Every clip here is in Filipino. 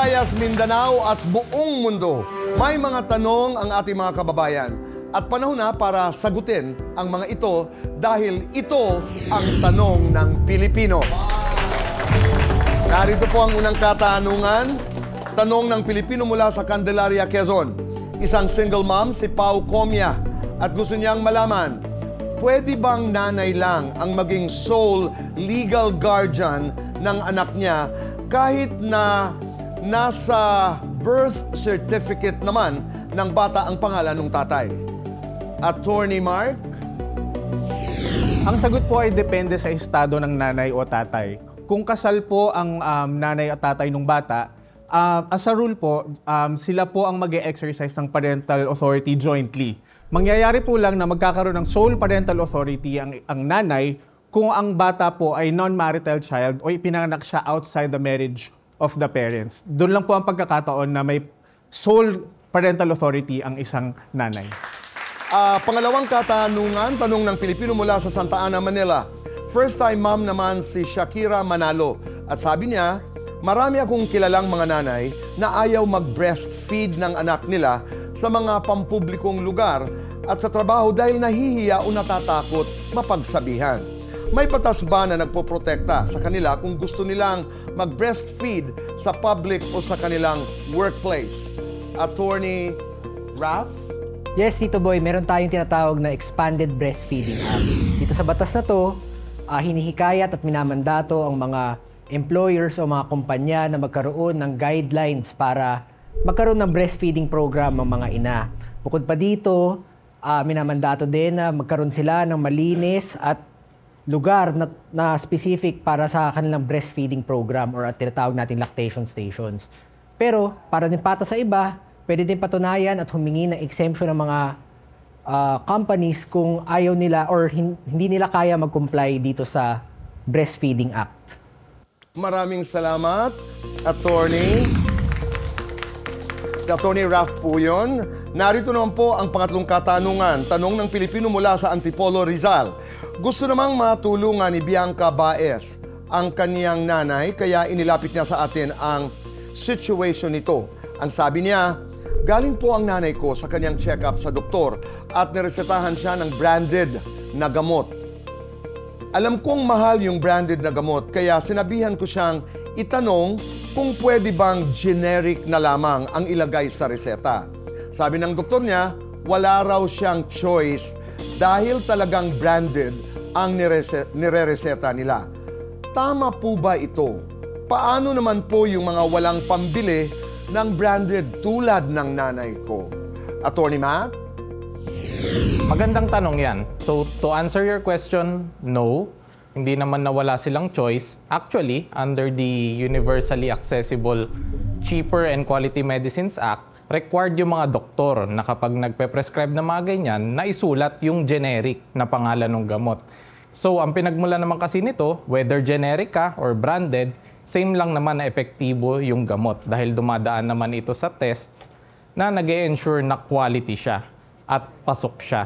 Visayas, Mindanao at buong mundo. May mga tanong ang ating mga kababayan at panahon na para sagutin ang mga ito dahil ito ang tanong ng Pilipino. Narito po ang unang katanungan. Tanong ng Pilipino mula sa Candelaria, Quezon. Isang single mom, si Pau Comia, at gusto niyang malaman, pwede bang nanay lang ang maging sole legal guardian ng anak niya kahit na nasa birth certificate naman ng bata ang pangalan ng tatay? Attorney Mark? Ang sagot po ay depende sa estado ng nanay o tatay. Kung kasal po ang nanay at tatay ng bata, as a rule po, sila po ang mag-e-exercise ng parental authority jointly. Mangyayari po lang na magkakaroon ng sole parental authority ang nanay kung ang bata po ay non-marital child o ipinanganak siya outside the marriage of the parents. Doon lang po ang pagkakataon na may sole parental authority ang isang nanay. Pangalawang katanungan, tanong ng Pilipino mula sa Santa Ana, Manila. First-time mom naman si Shakira Manalo. At sabi niya, marami akong kilalang mga nanay na ayaw mag-breastfeed ng anak nila sa mga pampublikong lugar at sa trabaho dahil nahihiya o natatakot mapagsabihan. May batas ba na nagpoprotekta sa kanila kung gusto nilang mag-breastfeed sa public o sa kanilang workplace? Attorney Raph? Yes, Tito Boy, meron tayong tinatawag na Expanded Breastfeeding Act. Dito sa batas na to, hinihikayat at minamandato ang mga employers o mga kumpanya na magkaroon ng guidelines para magkaroon ng breastfeeding program ang mga ina. Bukod pa dito, minamandato din na magkaroon sila ng malinis at lugar na specific para sa kanilang breastfeeding program or at tinatawag natin lactation stations. Pero para din pata sa iba, pwede din patunayan at humingi ng exemption ng mga companies kung ayaw nila or hindi nila kaya mag-comply dito sa Breastfeeding Act. Maraming salamat, Attorney. Attorney Raph po yun. Narito naman po ang pangatlong katanungan. Tanong ng Pilipino mula sa Antipolo, Rizal. Gusto namang matulungan ni Bianca Baez ang kaniyang nanay, kaya inilapit niya sa atin ang situation nito. Ang sabi niya, galing po ang nanay ko sa kanyang check-up sa doktor at niresetahan siya ng branded na gamot. Alam kong mahal yung branded na gamot, kaya sinabihan ko siyang itanong kung pwede bang generic na lamang ang ilagay sa reseta. Sabi ng doktor niya, wala raw siyang choice dahil talagang branded ang nire-reseta nila. Tama po ba ito? Paano naman po yung mga walang pambili ng branded tulad ng nanay ko? Attorney Matt? Magandang tanong yan. So, to answer your question, no. Hindi naman nawala silang choice. Actually, under the Universally Accessible, Cheaper and Quality Medicines Act, required yung mga doktor na kapag nagpe-prescribe ng mga ganyan, na isulat yung generic na pangalan ng gamot. So, ang pinagmula naman kasi nito, whether generic ka or branded, same lang naman na epektibo yung gamot dahil dumadaan naman ito sa tests na nag-e-ensure na quality siya at pasok siya.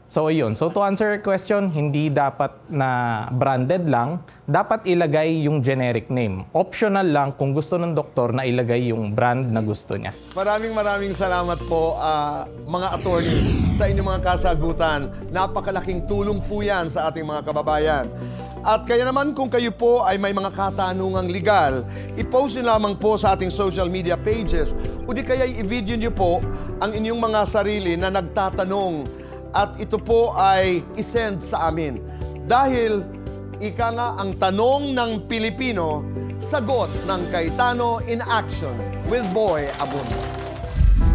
So, yun. So, to answer your question, hindi dapat na branded lang. Dapat ilagay yung generic name. Optional lang kung gusto ng doktor na ilagay yung brand na gusto niya. Maraming salamat po, mga attorney, sa inyong mga kasagutan. Napakalaking tulong po yan sa ating mga kababayan. At kaya naman kung kayo po ay may mga katanungang legal, i-post nyo lamang po sa ating social media pages o di kaya i-video nyo po ang inyong mga sarili na nagtatanong at ito po ay isend sa amin. Dahil ika nga ang tanong ng Pilipino, sagot ng Cayetano in Action with Boy Abunda.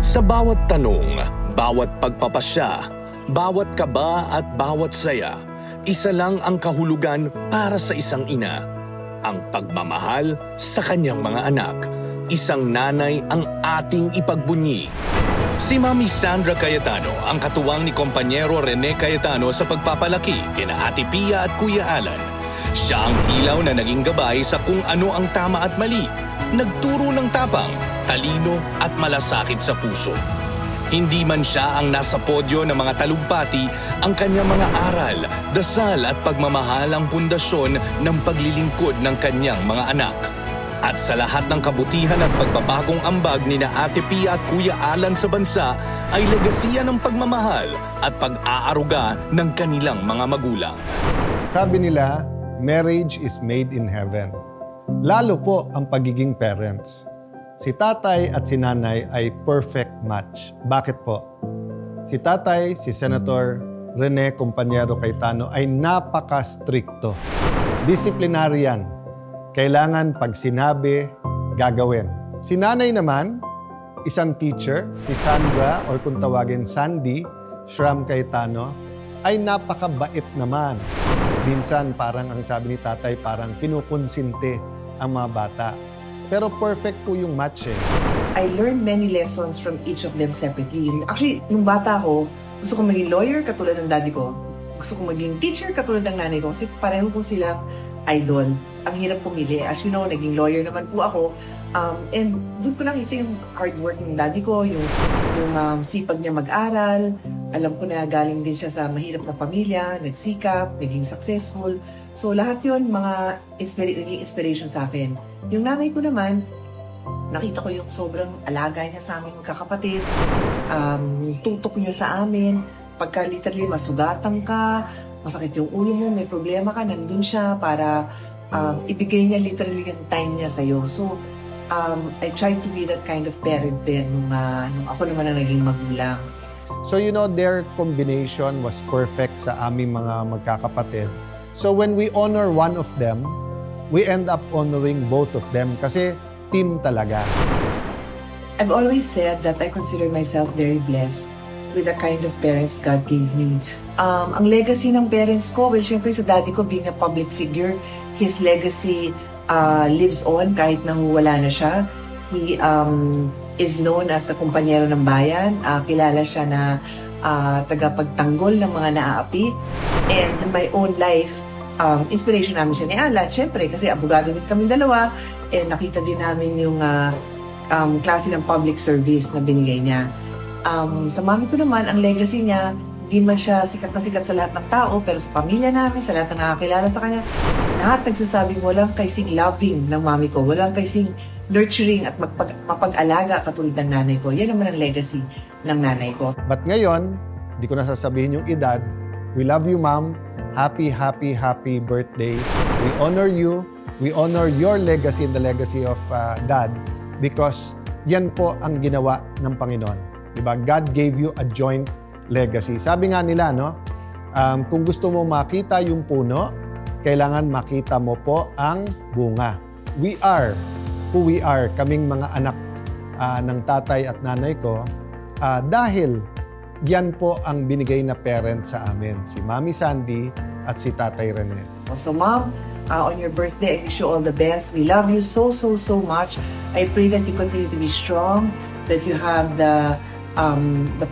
Sa bawat tanong, bawat pagpapasya, bawat kaba at bawat saya, isa lang ang kahulugan para sa isang ina. Ang pagmamahal sa kanyang mga anak. Isang nanay ang ating ipagbunyi. Si Mami Sandra Cayetano ang katuwang ni Kompanyero Rene Cayetano sa pagpapalaki kina Ate Pia at Kuya Alan. Siya ang ilaw na naging gabay sa kung ano ang tama at mali. Nagturo ng tapang, talino at malasakit sa puso. Hindi man siya ang nasa podyo ng mga talumpati, ang kanyang mga aral, dasal at pagmamahal ang pundasyon ng paglilingkod ng kanyang mga anak. At sa lahat ng kabutihan at pagbabagong ambag ni na Ate Pia at Kuya Alan sa bansa ay legasiya ng pagmamahal at pag-aaruga ng kanilang mga magulang. Sabi nila, marriage is made in heaven. Lalo po ang pagiging parents. Si tatay at si nanay ay perfect match. Bakit po? Si tatay, si Senator Rene Compañero Cayetano ay napaka-stricto. Disciplinarian. Kailangan pag sinabi, gagawin. Si nanay naman, isang teacher, si Sandra or kung tawagin Sandy Shram Cayetano, ay napakabait naman. Minsan parang ang sabi ni tatay parang kinukonsinte ang mga bata. Pero perfect po yung match eh. I learned many lessons from each of them separately. Actually, nung bata ako, gusto kong maging lawyer katulad ng daddy ko. Gusto kong maging teacher katulad ng nanay ko kasi pareho po silang idol. Ang hirap pumili. As you know, naging lawyer naman po ako. And doon ko nakita yung hard work ng daddy ko, yung sipag niya mag-aral. Alam ko na galing din siya sa mahirap na pamilya, nagsikap, naging successful. So lahat yun, mga naging inspiration sa akin. Yung nanay ko naman, nakita ko yung sobrang alaga niya sa aming magkakapatid. Yung tutok niya sa amin. Pagka literally masugatan ka, masakit yung ulo mo, may problema ka, nandun siya para ibigay niya literally yung time niya sa'yo. So, I tried to be that kind of parent din nung ako naman ang naging magulang. So you know, their combination was perfect sa aming mga magkakapatid. So when we honor one of them, we end up honoring both of them kasi team talaga. I've always said that I consider myself very blessed with the kind of parents God gave me. Ang legacy ng parents ko, well, syempre sa daddy ko being a public figure, his legacy lives on kahit nang wala na siya. He is known as the kumpanyero ng bayan. Kilala siya na tagapagtanggol ng mga naaapi. And in my own life, inspiration namin siya ni Alan, syempre, kasi abogado din kami dalawa. And nakita din namin yung klase ng public service na binigay niya. Sa mami ko naman, ang legacy niya, di man siya sikat na sikat sa lahat ng tao, pero sa pamilya namin, sa lahat ng nakakilala sa kanya, lahat nagsasabing walang kaising loving ng mami ko, walang kaising nurturing at mapag-alaga katulad ng nanay ko. Yan naman ang legacy ng nanay ko. But ngayon, di ko na sasabihin yung edad. We love you, Ma'am. Happy, happy, happy birthday. We honor you. We honor your legacy and the legacy of Dad because yan po ang ginawa ng Panginoon. Diba? God gave you a joint legacy. Sabi nga nila, no? Kung gusto mo makita yung puno, kailangan makita mo po ang bunga. We are who we are, kaming mga anak ng tatay at nanay ko, dahil yan po ang binigay na parent sa amin, si Mami Sandy at si Tatay Rene. So Mom, on your birthday, I wish you all the best. We love you so, so, so much. I pray that you continue to be strong, that you have the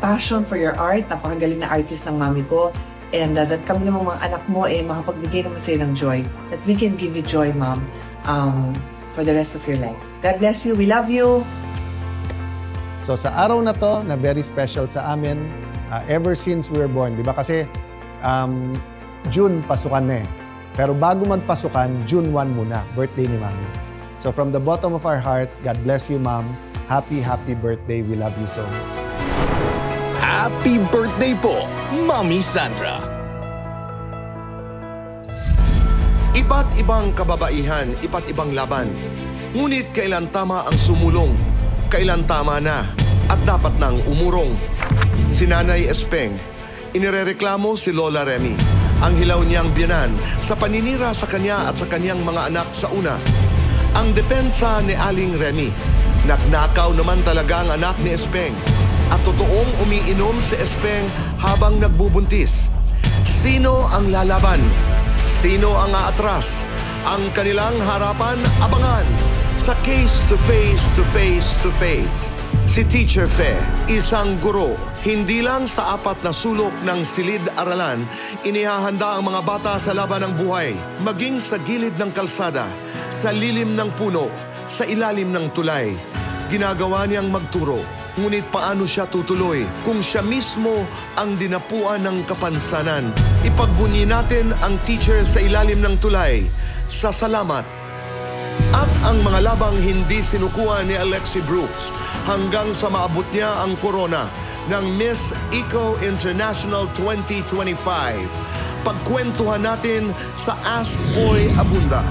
passion for your art. Napakagaling na artist ng mami ko. And that kami naman mga anak mo, makapagbigay naman sa'yo ng joy. That we can give you joy, Mom, for the rest of your life. God bless you. We love you. So sa araw na to, na very special sa amin, ever since we were born, di ba? Kasi June, pasukan na eh. Pero bago magpasukan, June 1 muna, birthday ni Mami. So from the bottom of our heart, God bless you, Mom. Happy, happy birthday. We love you so much. Happy birthday po, Mami Sandra! Iba't ibang kababaihan, iba't ibang laban. Ngunit kailan tama ang sumulong, kailan tama na, at dapat nang umurong. Si Nanay Espeng, inirereklamo si Lola Remy, ang hilaw niyang biyanan sa paninira sa kanya at sa kanyang mga anak sa una. Ang depensa ni Aling Remy, nagnakaw naman talaga ang anak ni Espeng at totoong umiinom si Espeng habang nagbubuntis. Sino ang lalaban? Sino ang aatras? Ang kanilang harapan, abangan sa Case to Face to Face to Face. Si Teacher Fe, isang guro, hindi lang sa 4 na sulok ng silid-aralan, inihahanda ang mga bata sa laban ng buhay, maging sa gilid ng kalsada, sa lilim ng puno, sa ilalim ng tulay. Ginagawa niyang magturo, ngunit paano siya tutuloy kung siya mismo ang dinapuan ng kapansanan? Ipagbunyi natin ang teacher sa ilalim ng tulay sa salamat. At ang mga labang hindi sinukuha ni Alexi Brooks hanggang sa maabot niya ang korona ng Miss Eco International 2025. Pagkwentuhan natin sa Ask Boy Abunda.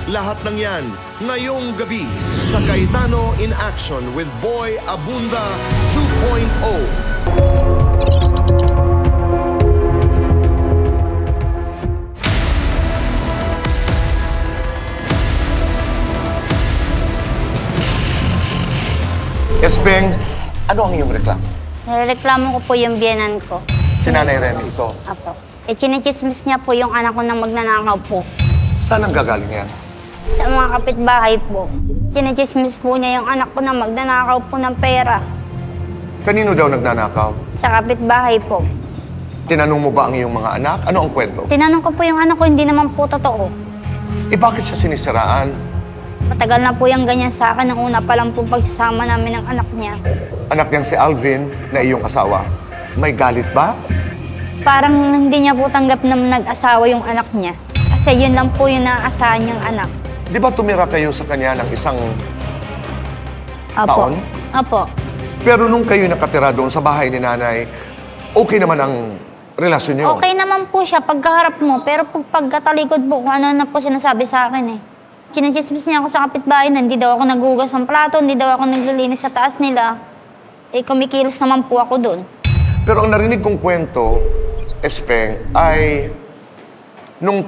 Lahat ng yan ngayong gabi sa Cayetano in Action with Boy Abunda 2.0. Espeng, ano ang iyong reklamo? Nireklamo ko po yung biyenan ko. Si Nanay Remy ito. Apo. Chinichismis niya po yung anak ko na magnanakaw po. Saan ang gagaling yan? Sa mga kapitbahay po. Chinichismis po niya yung anak ko na magnanakaw po ng pera. Kanino daw nagnanakaw? Sa kapitbahay po. Tinanong mo ba ang iyong mga anak? Ano ang kwento? Tinanong ko po yung anak ko, hindi naman po totoo. Bakit siya sinisiraan? Matagal na po yung ganyan sa akin. Ang una pa lang po pagsasama namin ng anak niya. Anak niyang si Alvin na iyong asawa. May galit ba? Parang hindi niya po tanggap na nag-asawa yung anak niya. Kasi yun lang po yung naaasahan niyang anak. Di ba tumira kayo sa kanya ng isang Apo. taon? Apo. Pero nung kayo nakatira doon sa bahay ni Nanay, okay naman ang relasyon niyo? Okay naman po siya pagkaharap mo, pero pagkatalikod po, kung ano na po sinasabi sa akin eh. Chinichismis niya ako sa kapitbahay na hindi daw ako naghugas ng plato, hindi daw ako naglilinis sa taas nila. Eh, kumikilos naman po ako doon. Pero ang narinig kong kwento, Espeng, ay nung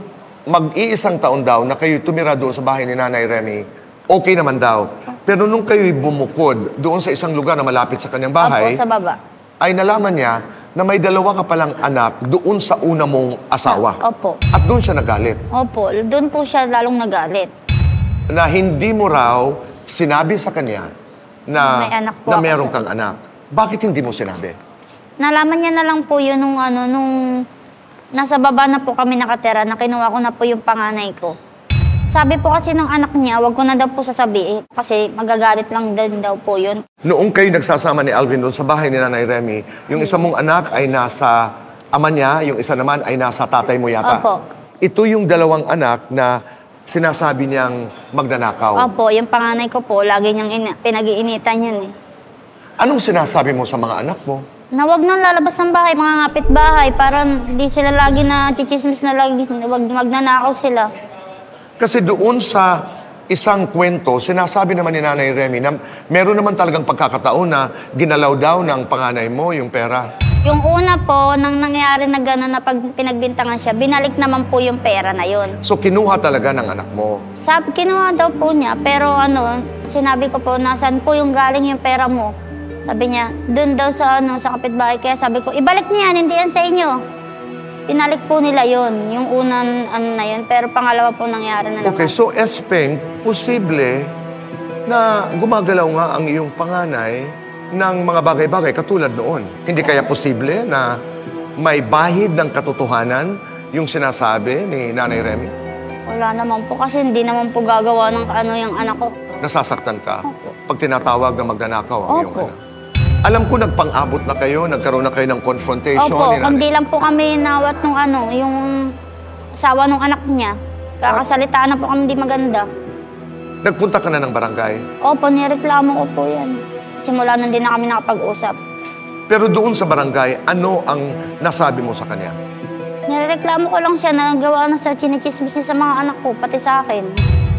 mag-iisang taon daw na kayo tumira doon sa bahay ni Nanay Remy, okay naman daw. Pero nung kayo'y bumukod doon sa isang lugar na malapit sa kanyang bahay, Opo, sa baba. ay nalaman niya na may dalawa ka palang anak doon sa una mong asawa. Opo. At doon siya nagalit. Opo, doon po siya lalong nagalit. Na hindi mo raw sinabi sa kanya na, May anak po na ako meron siya. kang anak. Bakit hindi mo sinabi? Nalaman niya na lang po yun nung nasa baba na po kami nakatira, na kinuha ko na po yung panganay ko. Sabi po kasi ng anak niya, wag ko na daw po sasabihin kasi magagalit lang din daw po yun. Noong kayo nagsasama ni Alvin doon sa bahay ni Nanay Remy, yung isa mong anak ay nasa ama niya, yung isa naman ay nasa tatay mo yata. Opo. Ito yung dalawang anak na sinasabi niyang magnanakaw. Opo, yung panganay ko po, lagi niyang pinag-iinitan yun eh. Anong sinasabi mo sa mga anak mo? Na wag nang lalabas ng bahay, mga kapitbahay, para di sila lagi na chichismis na lagi, wag magnanakaw sila. Kasi doon sa isang kwento, sinasabi naman ni Nanay Remy na meron naman talagang pagkakataon na ginalaw daw ng panganay mo yung pera. Yung una po, nang nangyari na gano'n na pag pinagbintangan siya, binalik naman po yung pera na yon. So kinuha talaga ng anak mo. Kinuha daw po niya, pero sinabi ko po, nasan po yung galing yung pera mo? Sabi niya, dun daw sa kapitbahay. Kaya sabi ko, ibalik niya yan, hindi yan sa inyo. Binalik po nila yon, yung unang na yun, pero pangalawa po nangyari na naman. Okay, so Espeng, posible na gumagalaw nga ang iyong panganay ng mga bagay-bagay katulad noon. Hindi kaya posible na may bahid ng katotohanan yung sinasabi ni Nanay Remy? Wala naman po, kasi hindi naman po gagawa ng yung anak ko. Nasasaktan ka pag tinatawag na magnanakaw ang iyong Opo. anak. Alam ko nagpang-abot na kayo, nagkaroon na kayo ng confrontation Opo, ni Nanay. kundi lang po kami nawat nung yung asawa nung anak niya. Kakasalitaan na po kami di maganda. Nagpunta ka na ng barangay. Opo, nireklamo ko po yan. Simula nun din na kami nakapag-usap. Pero doon sa barangay, ano ang nasabi mo sa kanya? Nireklamo ko lang siya na gawa na sa chinichismis niya sa mga anak ko, pati sa akin.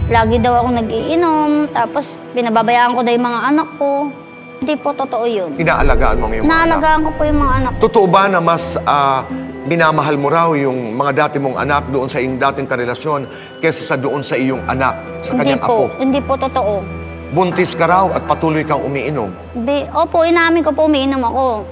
Lagi daw ako nag-iinom, tapos pinababayaan ko daw yung mga anak ko. Hindi po totoo yun. Inaalagaan mo ang iyong mga anak? Naalagaan ko po yung mga anak ko. Totoo ba na mas minamahal mo raw yung mga dati mong anak doon sa iyong dating karelasyon kaysa sa doon sa iyong anak, sa kanyang apo? Hindi po totoo. Buntis ka raw at patuloy kang umiinom. Opo, inamin ko po umiinom ako.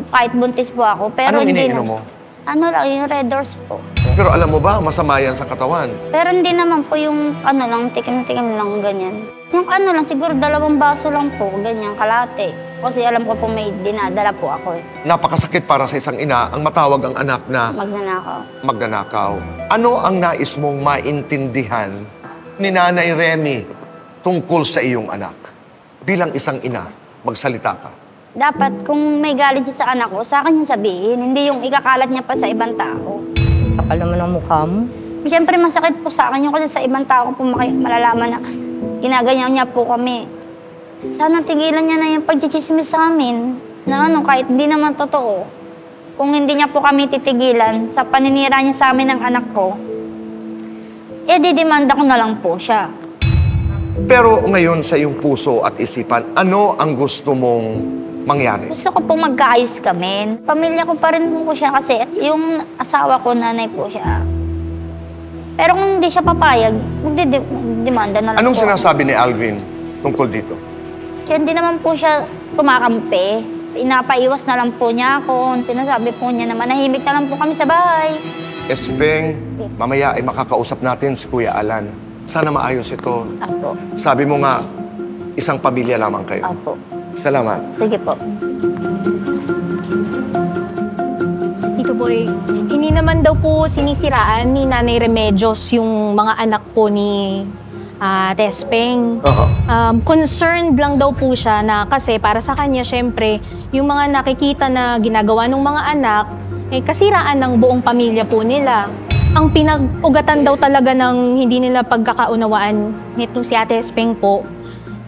Kahit buntis po ako. Pero Anong hindi iniinom mo? Ano lang, yung Red Doors po. Pero alam mo ba, masama yan sa katawan. Pero hindi naman po yung lang, tikim-tikim lang, ganyan. Yung lang, siguro 2 baso lang po, ganyan, kalate. Kasi alam ko po may dinadala po ako. Napakasakit para sa isang ina ang matawag ang anak na magnanakaw. Ano ang nais mong maintindihan ni Nanay Remy tungkol sa iyong anak? Bilang isang ina, magsalita ka. Dapat kung may galit siya sa anak ko, sa akin yung sabihin. Hindi yung ikakalat niya pa sa ibang tao. Kapal naman ang mukha mo. Siyempre masakit po sa akin yun kasi sa ibang tao po malalaman na ginaganyan niya po kami. Sana tigilan niya na yung pagchichismis sa amin na kahit hindi naman totoo. Kung hindi niya po kami titigilan sa paninira niya sa amin ng anak ko, didemanda ko na lang po siya. Pero ngayon sa iyong puso at isipan, ano ang gusto mong mangyari? Gusto ko po magkaayos kami. Pamilya ko pa rin po siya kasi yung asawa ko, nanay po siya. Pero kung hindi siya papayag, magdidemanda na lang Anong po. sinasabi ni Alvin tungkol dito? Kaya hindi naman po siya kumakampi. Pinapaiwas na lang po niya ako. Sinasabi po niya na manahimik na lang po kami sa bahay. Espeng, mamaya ay makakausap natin si Kuya Alan. Sana maayos ito. Apo. Sabi mo nga, isang pamilya lamang kayo. Apo. Salamat. Sige po. Tito Boy, hindi naman daw po sinisiraan ni Nanay Remedios yung mga anak po ni Tespeng. Concerned lang daw po siya na kasi para sa kanya, syempre, yung mga nakikita na ginagawa ng mga anak, kasiraan ng buong pamilya po nila. Ang pinag-ugatan daw talaga ng hindi nila pagkakaunawaan nito si Ate Espeng po,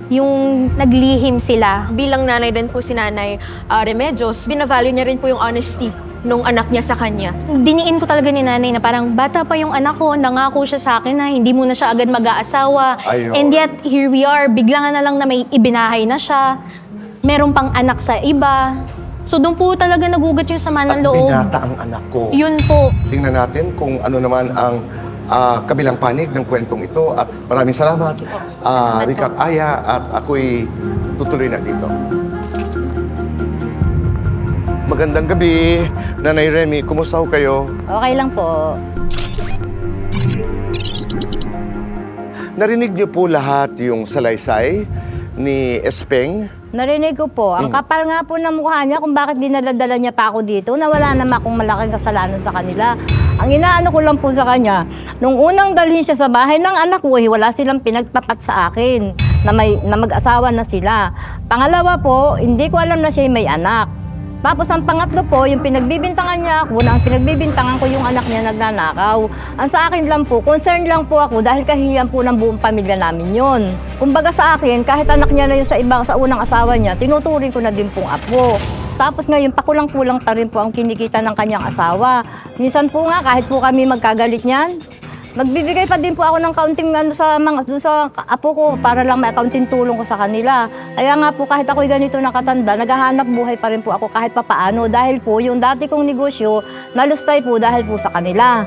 yung naglihim sila. Bilang nanay din po si Nanay Remedios, binavalue niya rin po yung honesty nung anak niya sa kanya. Diniin ko talaga ni Nanay na parang bata pa yung anak ko, nangako siya sa akin na hindi muna siya agad mag-aasawa. And yet, here we are, bigla na lang na may ibinahay na siya. Meron pang anak sa iba. So doon po talaga nagugat yung sama ng loob. At binata ang anak ko. Yun po. Tingnan natin kung ano naman ang kabilang panig ng kwentong ito. At maraming salamat, Rika at Aya. At ako'y tutuloy na dito. Magandang gabi, Nanay Remy. Kumusta ho kayo? Okay lang po. Narinig niyo po lahat yung salaysay ni Espeng? Narinig ko po. Ang kapal nga po ng mukha niya kung bakit dinaladala niya pa ako dito na wala naman akong malaking kasalanan sa kanila. Ang inaano ko lang po sa kanya, nung unang dalhin siya sa bahay ng anak ko, wala silang pinagpapat sa akin na mag-asawa na sila. Pangalawa po, hindi ko alam na siya may anak. Tapos ang pangatlo po, yung pinagbibintangan niya ako, ang pinagbibintangan ko yung anak niya nagnanakaw. Ang sa akin lang po, concern lang po ako dahil kahihiyan po ng buong pamilya namin yun. Kumbaga sa akin, kahit anak niya na yun sa unang asawa niya, tinuturing ko na din pong apo. Tapos ngayon, pakulang-kulang pa rin po ang kinikita ng kanyang asawa. Minsan po nga, kahit po kami magkagalit niyan, magbibigay pa din po ako ng kaunting sa apo ko para lang may kaunting tulong ko sa kanila. Kaya nga po kahit ako'y ganito nakatanda, naghahanap buhay pa rin po ako kahit papaano dahil po yung dati kong negosyo nalustay po dahil po sa kanila.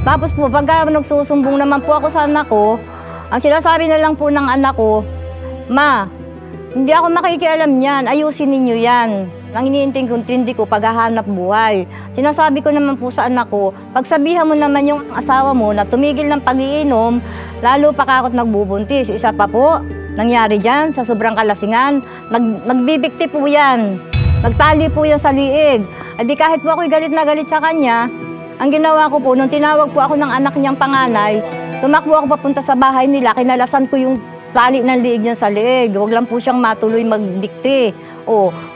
Tapos po pagka nagsusumbong naman po ako sa anak ko, ang sinasabi na lang po ng anak ko, "Ma, hindi ako makikialam niyan, ayusin ninyo yan." Nang iniintindi ko paghahanap buhay. Sinasabi ko naman po sa anak ko, pagsabihan mo naman yung asawa mo na tumigil ng pag-iinom, lalo pa kakot nagbubuntis. Isa pa po, nangyari dyan sa sobrang kalasingan, nagbibikti po yan. Nagtali po yan sa liig. Adi kahit po ako'y galit na galit sa kanya, ang ginawa ko po, nung tinawag po ako ng anak niyang panganay, tumakbo ako papunta sa bahay nila, kinalasan ko yung tali ng liig niya sa liig. Huwag lang po siyang matuloy magbikti.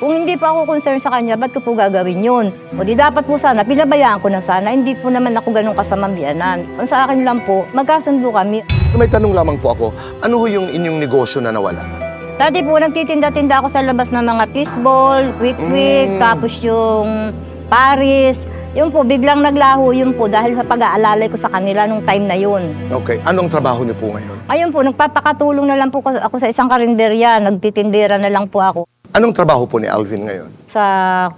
Kung hindi pa ako concerned sa kanya, ba't ko po gagawin yun? Di dapat po sana, pinabayaan ko na sana. Hindi po naman ako ganun kasamang-biyanan. Ang sa akin lang po, magkasundo kami. May tanong lamang po ako, ano ho yung inyong negosyo na nawala? Dati po, nagtitinda-tinda ako sa labas ng mga fishball, quick-quick, tapos yung Paris. Yun po, biglang naglaho yun po dahil sa pag-aalalay ko sa kanila nung time na yun. Okay. Anong trabaho niyo po ngayon? Ayun po, nagpapakatulong na lang po ako sa isang karinderya. Nagtitindera na lang po ako. Anong trabaho po ni Alvin ngayon? Sa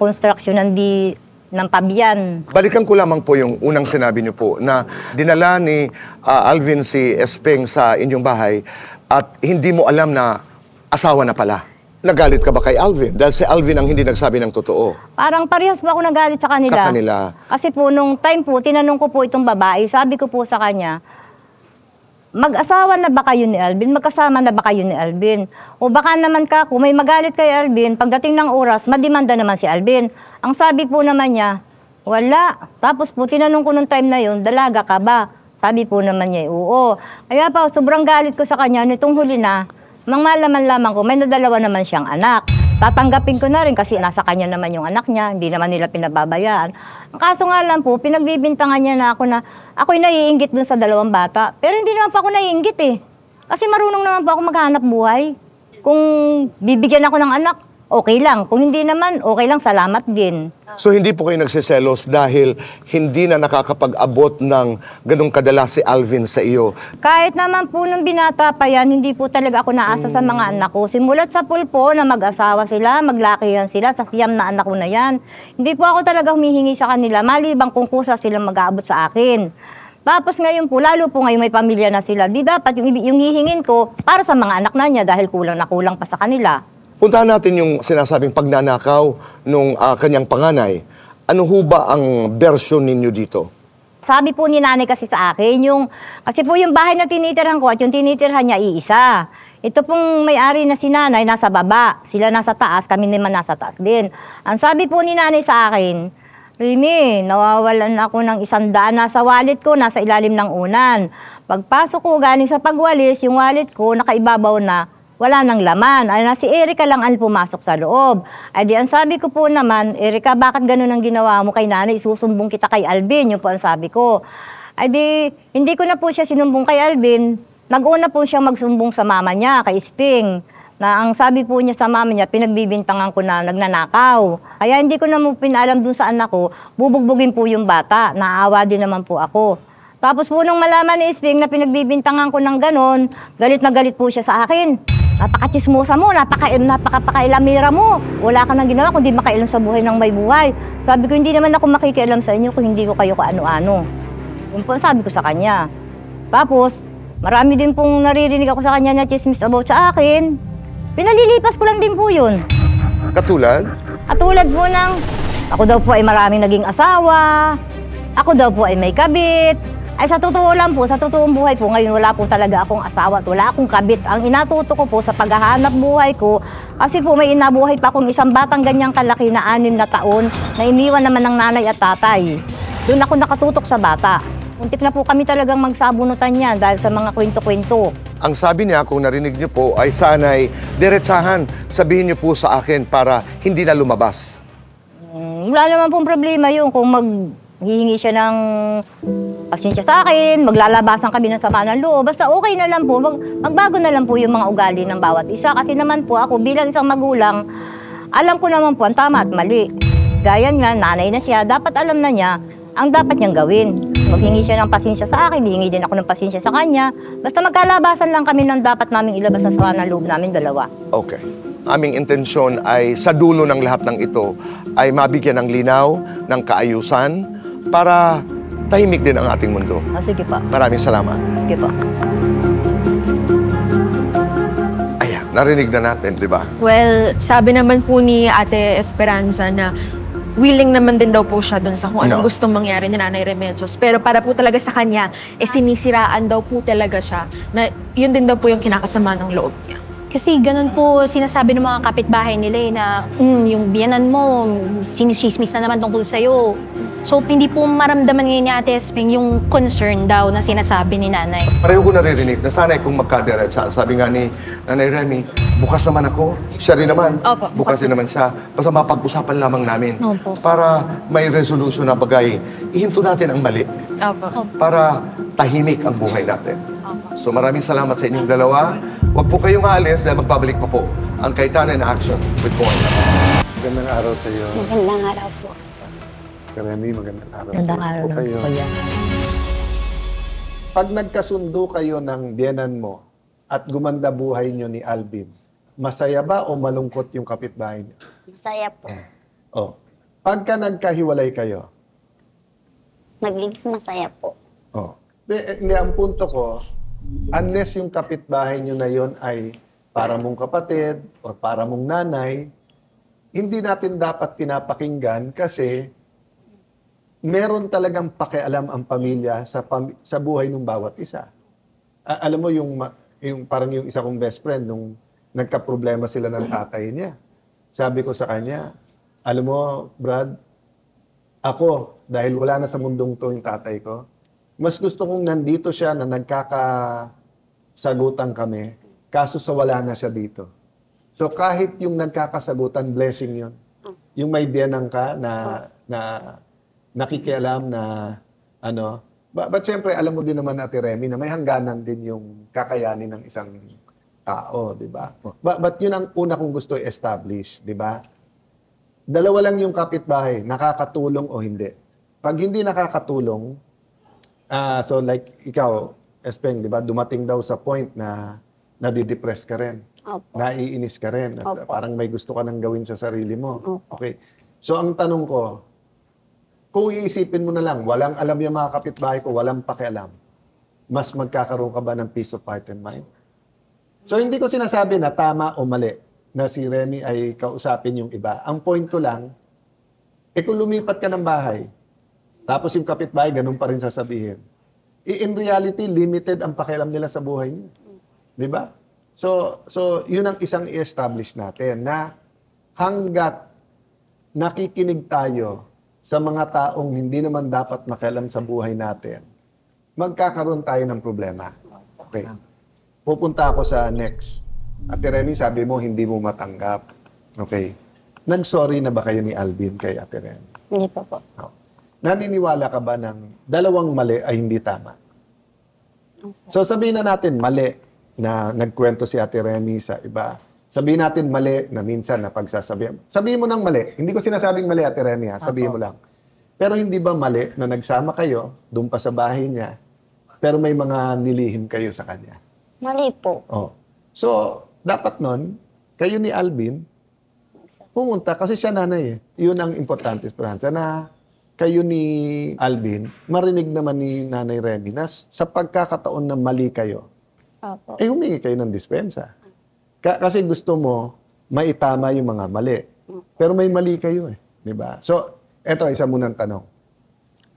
construction ng Pabian. Balikan ko lamang po yung unang sinabi niyo po na dinala ni Alvin si Espeng sa inyong bahay at hindi mo alam na asawa na pala. Nagalit ka ba kay Alvin? Dahil si Alvin ang hindi nagsabi ng totoo. Parang parehas po ako nagalit sa kanila. Sa kanila. Kasi po, nung time po, tinanong ko po itong babae, sabi ko po sa kanya, mag-asawa na ba kayo ni Alvin? Magkasama na ba kayo ni Alvin? O baka naman ka, kung may magalit kay Alvin, pagdating ng oras, madimanda naman si Alvin. Ang sabi po naman niya, wala. Tapos po, tinanong ko nung time na yun, dalaga ka ba? Sabi po naman niya, oo. Kaya pa, sobrang galit ko sa kanya, nitong huli na, malaman lamang ko, may nadalawa naman siyang anak. tatanggapin ko na rin kasi nasa kanya naman yung anak niya, hindi naman nila pinababayaan. Ang kaso nga lang po, pinagbibintangan niya na ako na ako'y naiinggit dun sa 2 bata. Pero hindi naman pa ako naiinggit eh. Kasi marunong naman po ako maghanap buhay. Kung bibigyan ako ng anak, okay lang. Kung hindi naman, okay lang, salamat din. So hindi po kayo nagsiselos dahil hindi na nakakapag-abot ng ganong kadalas si Alvin sa iyo? Kahit naman po nung binata pa yan, hindi po talaga ako naasa sa mga anak ko. Simulat sa pulpo na mag-asawa sila, maglakihan sila, sa siyam na anak ko na yan. Hindi po ako talaga humihingi sa kanila, malibang kung kusa silang mag-aabot sa akin. Tapos ngayon po, lalo po ngayon may pamilya na sila, di dapat yung hihingin ko para sa mga anak na niya dahil kulang na kulang pa sa kanila. Puntahan natin yung sinasabing pagnanakaw nung kanyang panganay. Ano ho ba ang version ninyo dito? Sabi po ni nanay kasi sa akin, kasi po yung bahay na tinitirhan ko at yung tinitirhan niya iisa. Ito pong may-ari na si nanay nasa baba, sila nasa taas, kami naman nasa taas din. Ang sabi po ni nanay sa akin, Remy, nawawalan ako ng 100 nasa wallet ko, nasa ilalim ng unan. Pagpasok ko galing sa pagwalis, yung wallet ko nakaibabaw na, wala nang laman. Ay na si Erica lang ang pumasok sa loob. Ay di ang sabi ko po naman, Erica, bakit ganun ang ginawa mo kay nanay? Isusumbong kita kay Alvin, yun po ang sabi ko. Ay di, hindi ko na po siya sinumbong kay Alvin. Nag-una po siyang magsumbong sa mama niya, kay Sping. Na ang sabi po niya sa mama niya, pinagbibintangan ko na nagnanakaw. Kaya hindi ko na mo pinalam dun sa anak ko, bubugbugin po yung bata. Naawa din naman po ako. Tapos po nung malaman ni Sping na pinagbibintangan ko ng ganon, galit na galit po siya sa akin. Napaka-chismosa mo, napaka-pakailamira mo. Wala ka nang ginawa kundi makailam sa buhay ng may buhay. Sabi ko, hindi naman ako makikialam sa inyo kung hindi ko kayo kaano-ano. Yun po sabi ko sa kanya. Tapos, marami din pong naririnig ako sa kanya na chismis about sa akin. Pinalilipas ko lang din po yun. Katulad? Katulad po ng, ako daw po ay maraming naging asawa, ako daw po ay may kabit. Ay sa totoo lang po, sa totoong buhay po, ngayon wala po talaga akong asawa at wala akong kabit. Ang inatuto ko po sa paghahanap buhay ko, kasi po may inabuhay pa akong isang batang ganyang kalaki na 6 na taon na iniwan naman ng nanay at tatay. Doon ako nakatutok sa bata. Muntik na po kami talagang magsabunutan niya dahil sa mga kwento-kwento. Ang sabi niya, kung narinig niyo po, ay sana'y diretsahan. Sabihin niyo po sa akin para hindi na lumabas. Wala naman pong problema yun kung hihingi siya ng pasensya sa akin, maglalabasan kami ng sama ng loob. Basta okay na lang po, magbago na lang po yung mga ugali ng bawat isa. Kasi naman po ako bilang isang magulang, alam ko naman po ang tama at mali. Gaya nga, nanay na siya, dapat alam na niya ang dapat niyang gawin. Maghingi siya ng pasensya sa akin, hihingi din ako ng pasensya sa kanya. Basta magkalabasan lang kami ng dapat naming ilabas sa sama ng loob namin dalawa. Okay. Aming intensyon ay sa dulo ng lahat ng ito ay mabigyan ng linaw, ng kaayusan, para tahimik din ang ating mundo. Sige pa. Maraming salamat. Sige pa. Ayan, narinig na natin, di ba? Well, sabi naman po ni Ate Esperanza na willing naman din daw po siya dun sa kung anong gustong mangyari ni Nanay Remedios. Pero para po talaga sa kanya, sinisiraan daw po talaga siya na yun din daw po yung kinakasama ng loob niya. Kasi ganun po sinasabi ng mga kapitbahay nila na yung biyanan mo, sinismismis na naman tungkol sa'yo. So, hindi po maramdaman ngayon ni Ate Esping yung concern daw na sinasabi ni Nanay. Pareho ko naririnig na sana'y kung magkadiretsa. Sabi nga ni Nanay Remy, bukas naman ako. Siya rin naman. Opo, bukas din naman siya. Basta mapag-usapan lamang namin. Opo. Para may resolution na bagay, ihinto natin ang mali. Opo. Para tahimik ang buhay natin. Opo. So maraming salamat sa inyong dalawa. Huwag po kayong aalis dahil magbabalik pa po ang Kaitanen Action with Boy. Magandang araw sa iyo. Magandang araw po. Remy, magandang araw. Magandang araw Opo lang kayo. po yan. Pag nagkasundo kayo ng biyenan mo at gumanda buhay nyo ni Alvin, masaya ba o malungkot yung kapitbahay niyo? Masaya po. Oh. Pagka nagkahiwalay kayo, Magiging masaya po. oh. Hindi, ang punto ko, unless yung kapitbahay nyo na yon ay para mong kapatid o para mong nanay, hindi natin dapat pinapakinggan kasi meron talagang pakialam ang pamilya sa buhay ng bawat isa. Alam mo yung parang yung isa kong best friend nung nagka-problema sila ng tatay niya. Sabi ko sa kanya, alam mo, Brad, ako, dahil wala na sa mundong to yung tatay ko, mas gusto kong nandito siya na nagkakasagutan kami, kaso sa wala na siya dito. So kahit yung nagkakasagutan, blessing yun. Yung may biyanang ka na nakikialam na ano. But syempre, alam mo din naman, Ate Remy, na may hangganan din yung kakayanin ng isang tao, di ba? But yun ang una kong gusto i-establish, di ba? Dalawa lang yung kapitbahay, nakakatulong o hindi. Pag hindi nakakatulong, so like ikaw, Espeng, di ba, dumating daw sa point na nadidepress ka rin. Opo. Naiinis ka rin. At Opo. parang may gusto ka nang gawin sa sarili mo. Opo. Okay. So ang tanong ko, kung iisipin mo na lang, walang alam yung mga kapitbahay ko, walang pakialam, mas magkakaroon ka ba ng peace of heart and mind? So hindi ko sinasabi na tama o mali na si Remy ay kausapin yung iba. Ang point ko lang, kung lumipat ka ng bahay, tapos yung kapitbahay, ganun pa rin sasabihin. In reality, limited ang pakialam nila sa buhay niyo. Di ba? So yun ang isang i-establish natin na hanggat nakikinig tayo sa mga taong hindi naman dapat makialam sa buhay natin, magkakaroon tayo ng problema. Okay. Pupunta ako sa next. Ate Remy, sabi mo, hindi mo matanggap. Okay. Nag-sorry na ba kayo ni Alvin kay Ate Remy? Hindi pa po. No. Naniniwala ka ba ng dalawang mali ay hindi tama? So sabihin na natin mali na nagkwento si Ate Remy sa iba. Sabihin natin mali na minsan na pagsasabihan. Sabihin mo ng mali. Hindi ko sinasabing mali, Ate Remy, ha? Sabihin mo lang. Pero hindi ba mali na nagsama kayo, doon pa sa bahay niya, pero may mga nilihim kayo sa kanya? Mali po. Oh. So, dapat nun, kayo ni Alvin, pumunta, kasi siya nanay eh. Yun ang importante, Esperanza, na kayo ni Alvin, marinig naman ni Nanay Remy na sa pagkakataon na mali kayo, Opo. humingi kayo ng dispensa. Kasi gusto mo maitama yung mga mali. Pero may mali kayo eh. Di ba? So, eto, isa munang tanong.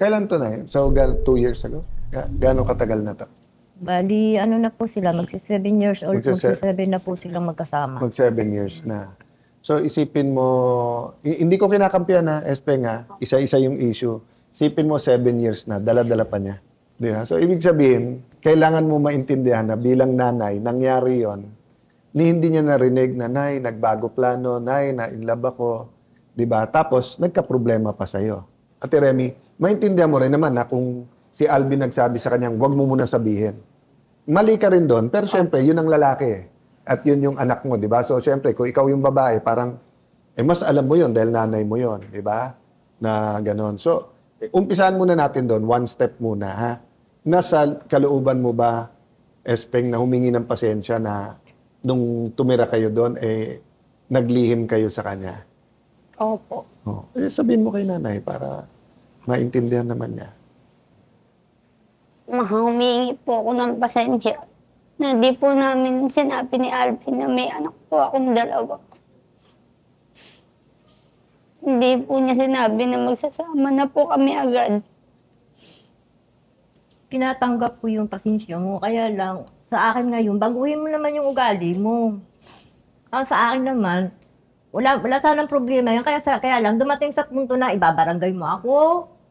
Kailan to na yun? So, 2 years ago? Gano'ng katagal na to? Bali, ano na po sila, magsi-7 years old, magsi-7 na po silang magkasama. Mag-7 years na. So, isipin mo, hindi ko kinakampihan na, Espeng nga, isa-isa yung issue. Isipin mo, 7 years na, dala-dala pa niya. Di ba? So, ibig sabihin, kailangan mo maintindihan na bilang nanay, nangyari yon, ni hindi niya narinig na, Nay, nagbago plano, Nay, na-inlove ako. Di ba? Tapos, nagka-problema pa sa'yo. Ate Remy, maintindihan mo rin naman na kung si Alvin nagsabi sa kanyang, huwag mo muna sabihin. Mali ka rin doon, pero syempre, yun ang lalaki. At yun yung anak mo, di ba? So, syempre, kung ikaw yung babae, parang, mas alam mo yun dahil nanay mo yun, di ba? Na ganon. So, umpisahan muna natin doon, one step muna, ha? Nasa kalooban mo ba, Espeng, na humingi ng pasensya na nung tumira kayo doon, naglihim kayo sa kanya? Opo. Oh. Sabihin mo kay nanay para maintindihan naman niya. Humingi po ako ng pasensya na di po namin sinabi ni Alvin na may anak po akong 2. Hindi po niya sinabi na magsasama na po kami agad. Tinatanggap ko yung pasensya mo, kaya lang, sa akin ngayon, baguhin mo naman yung ugali mo. Sa akin naman, wala sanang problema yun, kaya lang, dumating sa punto na ibabarangay mo ako.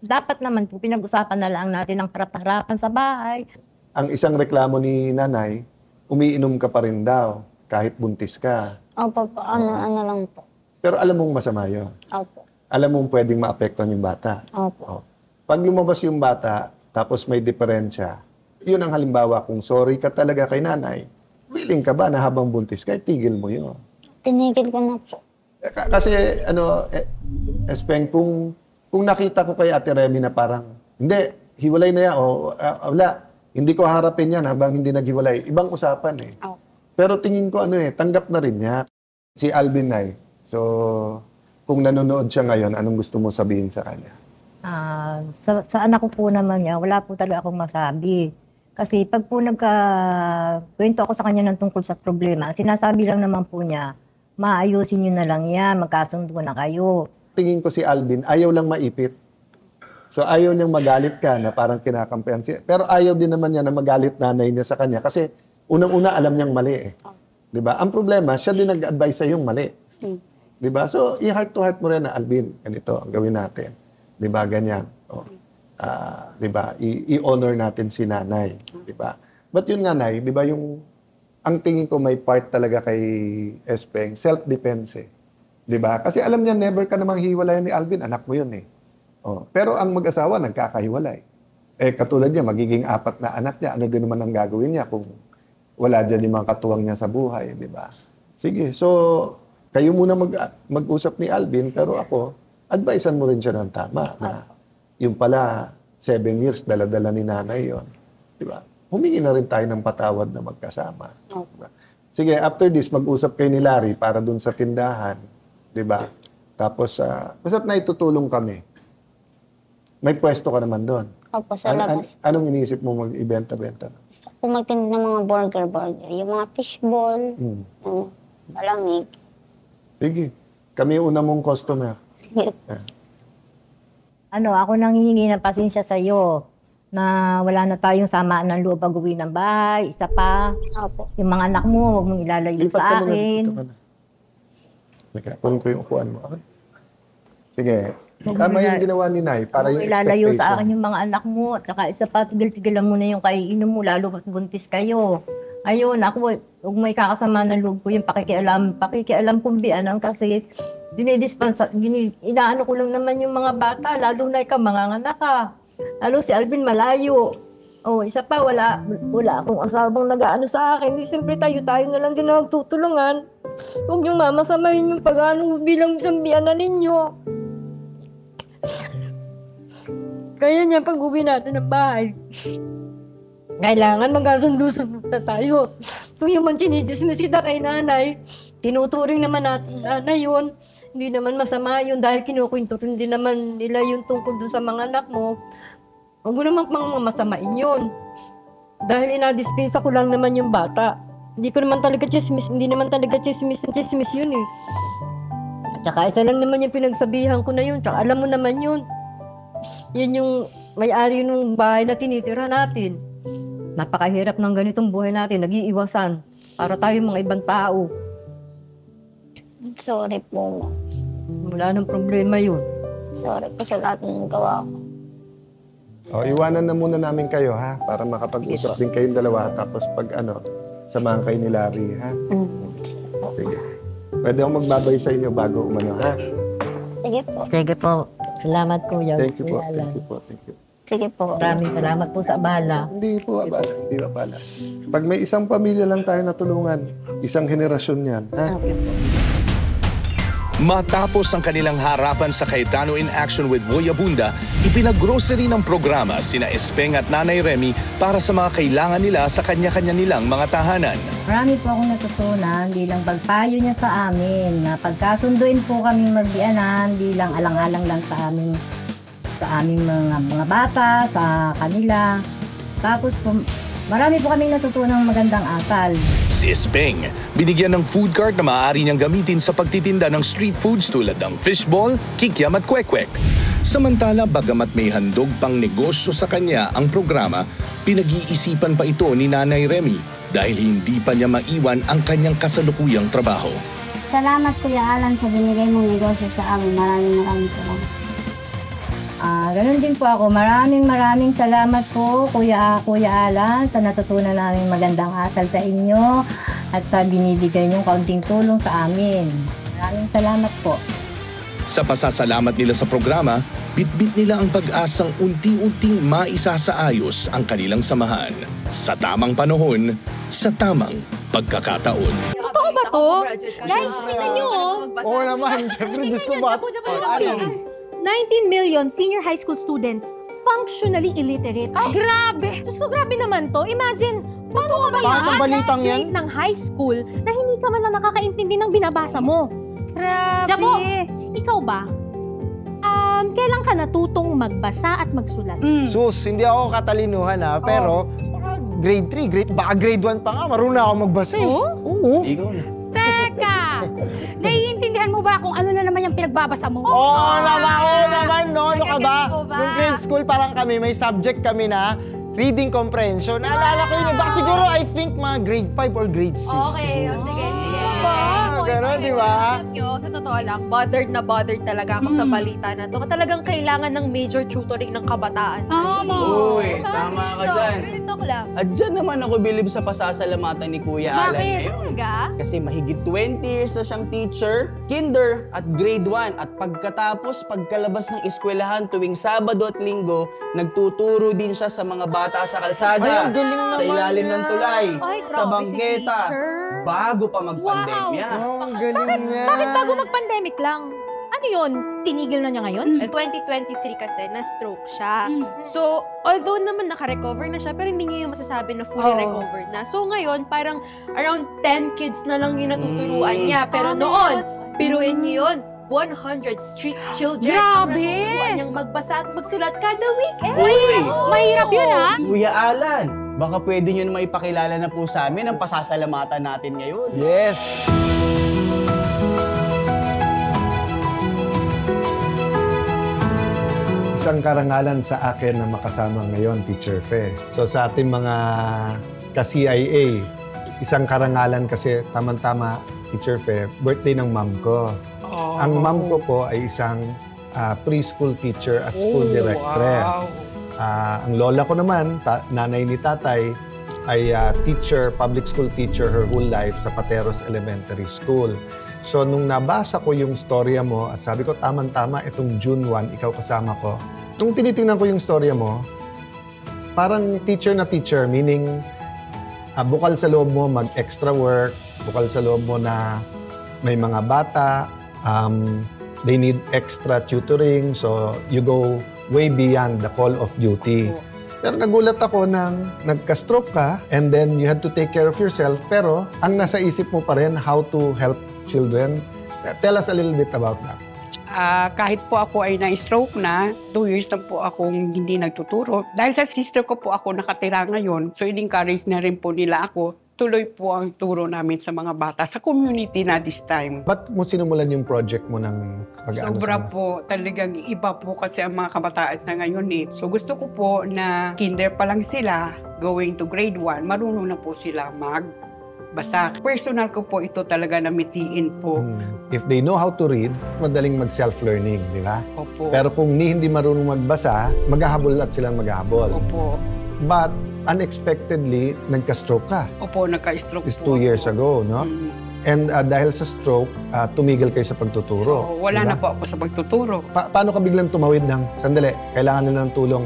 Dapat naman po, pinag-usapan na lang natin ang harap-harapan sa bahay. Ang isang reklamo ni nanay, umiinom ka pa rin daw, kahit buntis ka. Opo po, ano lang po. Pero alam mong masama yun. Opo. Alam mong pwedeng maapektuhan yung bata. Opo. Pag lumabas yung bata, tapos may diferensya, yun ang halimbawa kung sorry ka talaga kay nanay, willing ka ba na habang buntis ka, tigil mo yun. Tinigil ko na po. Kasi, Espeng, kung nakita ko kay Ate Remy na parang, hindi, hiwalay na yan, wala, hindi ko harapin yan habang hindi naghiwalay. Ibang usapan eh. Oh. Pero tingin ko, tanggap na rin niya. Si Alvin ay. So, kung nanonood siya ngayon, anong gusto mo sabihin sa kanya? Sa anak ko po naman niya, wala po talaga akong masabi. Kasi pag po nagkwento ako sa kanya ng tungkol sa problema, sinasabi lang naman po niya, maayusin niyo na lang yan, magkasundo na kayo. Tingin ko si Alvin, ayaw lang maipit. So ayaw niyang magalit ka na parang kinakampihan siya. Pero ayaw din naman niya na magalit nanay niya sa kanya kasi unang-una alam niyang mali eh. 'Di ba? Ang problema, siya din nag-advise sa yung mali. 'Di ba? So i-heart to heart mo rin na Alvin, ganito ang gawin natin. 'Di ba? Ganyan. 'Di ba? I-honor natin si nanay, 'di ba? But yun nga, Nay, 'di ba yung ang tingin ko may part talaga kay Espeng, self-defense eh. 'Di ba? Kasi alam niya never ka namang hiwalayan ni Alvin, anak mo 'yun eh. Oh, pero ang mag-asawa nagkakahiwalay. Eh katulad niya, magiging 4 na anak niya, ano din naman ang gagawin niya kung wala diyan yung mga katuwang niya sa buhay, 'di ba? Sige, so kayo muna mag-usap ni Alvin, pero ako, advisean mo rin siya ng tama na yung pala 7 years dala-dala ni nanay 'yon, 'di ba? Humingi na rin tayo ng patawad na magkasama. Diba? Sige, after this, mag-usap kayo ni Larry para dun sa tindahan. Diba? Tapos, basta't na itutulong kami. May pwesto ka naman doon. Opo, sa labas. Anong iniisip mo mag-ibenta-benta? Gusto ko magtinda ng mga burger. Yung mga fishball, yung palamig. Sige. Kami yung una mong customer. Ako nang hihingi ng pasensya sa'yo na wala na tayong samaan ng loob pag-uwi ng bahay. Isa pa, yung mga anak mo, huwag mong ilalayo sa akin. Dito ka na. Sige, kunin ko yung upuan mo. Sige. Tama yung ginawa ni Nay para yung ilalayo expectation. sa akin yung mga anak mo. At saka isa pa, tigil-tigilan mo na yung kaiinom mo, lalo at buntis kayo. Ayun, ako, huwag may kakasama ng loob ko yung pakikialam kong bianan kasi inaano ko lang naman yung mga bata, lalo na ikaw, manganganak ka. Lalo si Alvin malayo. Isa pa, wala akong asabang nag-aano sa akin. Siyempre tayo na lang din na magtutulungan. Huwag yung mamasamahin yung pag-ano bilang isang biyanan ninyo. Kaya niya pag-uwi natin ng bahay, kailangan magkasundo-sundo na tayo. Kung yung man chinichismis kita kay nanay, tinuturing naman natin nanay yun. Hindi naman masama yun dahil kinukwento rin din naman nila yung tungkol dun sa mga anak mo. Huwag mo naman masamain yun. Dahil inadispensa ko lang naman yung bata. Hindi naman talaga chismis yun eh. At saka isa lang naman yung pinagsabihan ko na yun. Tsaka alam mo naman yun. Yun yung may-ari ng bahay na tinitira natin. Napakahirap ng ganitong buhay natin. Nag-iiwasan. Para tayo mga ibang tao. Sorry po. Wala nang problema yun. Sorry po sa lahat ng gawa ko. Iwanan na muna namin kayo, ha? Para makapag-usap din kayong dalawa. Tapos pag samahan kayo ni Larry, ha? Sige. Pwede akong magbabay sa inyo bago umano, ha? Sige po. Sige po. Salamat, Kuya. Thank you po. Thank you po. Thank you. Sige po. Maraming salamat po sa abala. Hindi po abala. Hindi abala. Pag may isang pamilya lang tayo natulungan, isang henerasyon yan, ha? Matapos ang kanilang harapan sa Cayetano in Action with Boy Abunda, ipinag-grocery ng programa sina Espeng at Nanay Remy para sa mga kailangan nila sa kanya-kanya nilang mga tahanan. Marami po akong natutunan bilang pagpayo niya sa amin na pagkasunduin po kami magbianan bilang alang-alang lang sa aming mga bata, sa kanila. Tapos po, marami po kaming natutunang magandang asal. Si Espeng, binigyan ng food cart na maaari niyang gamitin sa pagtitinda ng street foods tulad ng fishball, kikiam at kwek-kwek. Samantala, bagamat may handog pang negosyo sa kanya ang programa, pinag-iisipan pa ito ni Nanay Remy dahil hindi pa niya maiwan ang kanyang kasalukuyang trabaho. Salamat Kuya Alan sa binigay mong negosyo sa amin. Maraming salamat. Ganun din po ako. Maraming salamat po, Kuya Alan, sa natutunan namin magandang asal sa inyo at sa binibigay niyong kaunting tulong sa amin. Maraming salamat po. Sa pasasalamat nila sa programa, bitbit nila ang pag-asang unti-unting maisasaayos ang kanilang samahan sa tamang panahon, sa tamang pagkakataon. Totoo ba to? Guys, tingnan nyo Oo naman, siyempre, Diyos ko ba? 19 million senior high school students functionally illiterate. Ay, grabe! Diyos ko, grabe naman to. Imagine, paano ba yan? Graduate ng high school na hindi ka man lang nakakaintindi ng binabasa mo. Grabe! Jabo, ikaw ba? Kailan ka natutong magbasa at magsulat? Sus, hindi ako katalinuhan pero grade 3, baka grade 1 pa nga, marunong ako magbasa eh. Oo. Ikaw na. Teka! Naiintindihan mo ba kung ano na naman yung pinagbabasa mo? Oo naman, no? Ano ka ba? Nung grade school parang kami, may subject kami na reading comprehension. Naalala ko yun, baka siguro I think mga grade 5 or grade 6. Okay, sige. Ganon, di ba? Sa totoo lang, bothered talaga ako sa balita na to. Talagang kailangan ng major tutoring ng kabataan. Tama. Uy, tama ka dyan. Real talk lang. At dyan naman ako bilib sa pasasalamatan ni Kuya Alan ngayon. Talaga? Kasi mahigit 20 years na siyang teacher, kinder at grade 1. At pagkalabas ng eskwelahan tuwing Sabado at Linggo, nagtuturo din siya sa mga bata sa kalsada, Ay, ang galing sa naman ilalim niya. ng tulay, Ay, sa grabe si bangketa, teacher. bago pa magpandemya. Oh, ang galing niya. Bakit bago mag-pandemic lang? Ano yun? Tinigil na niya ngayon? 2023 kasi, na-stroke siya. So, although naman naka-recover na siya, pero hindi niya yung masasabi na fully recovered na. So, ngayon, parang around 10 kids na lang yung natuturuan niya. Pero noon, biruin niyo yun, 100 street children. Grabe! Natuturuan niyang magbasa at magsulat kada weekend. Uy! Mahirap yun, ha? Kuya Alan, baka pwede nyo naman ipakilala na po sa amin ang pasasalamatan natin ngayon. Yes. Isang karangalan sa akin na makasama ngayon, Teacher Fe. So sa ating mga ka-CIA, isang karangalan kasi tamang-tama, Teacher Fe, birthday ng mom ko. Ang mom ko po ay isang preschool teacher at school directress. Ang lola ko naman, nanay ni tatay, ay teacher, public school teacher her whole life sa Pateros Elementary School. So, nung nabasa ko yung storya mo at sabi ko, tamang-tama, itong June 1, ikaw kasama ko. Nung tinitingnan ko yung storya mo, parang teacher na teacher, meaning bukal sa loob mo mag-extra work, bukal sa loob mo na may mga bata, they need extra tutoring, so you go way beyond the call of duty. Pero nagulat ako nang nagka-stroke ka and then you had to take care of yourself, pero ang nasa isip mo pa rin how to help children. Tell us a little bit about that. Kahit po ako ay na-stroke na, 2 years na po akong hindi nagtuturo. Dahil sa sister ko po ako nakatira ngayon, so in-encourage na rin po nila ako. Tuloy po ang turo namin sa mga bata sa community na this time. Ba't mo sinimulan yung project mo ng pag-aano? Sobra po, talagang iba po kasi ang mga kabataan na ngayon eh. So gusto ko po na kinder pa lang sila, going to grade 1, marunong na po sila magbasa. Personal ko po ito talaga na mitiin po. If they know how to read, madaling mag-self-learning, di ba? Opo. Pero kung hindi marunong magbasa, maghahabol at silang maghahabol. Opo. But unexpectedly, nagka-stroke ka. Opo, nagka-stroke It's po 2 years ago, no? And dahil sa stroke, tumigil kayo sa pagtuturo. So, wala diba? na po ako sa pagtuturo. Paano ka biglang tumawid ng, sandali, kailangan nila ng tulong,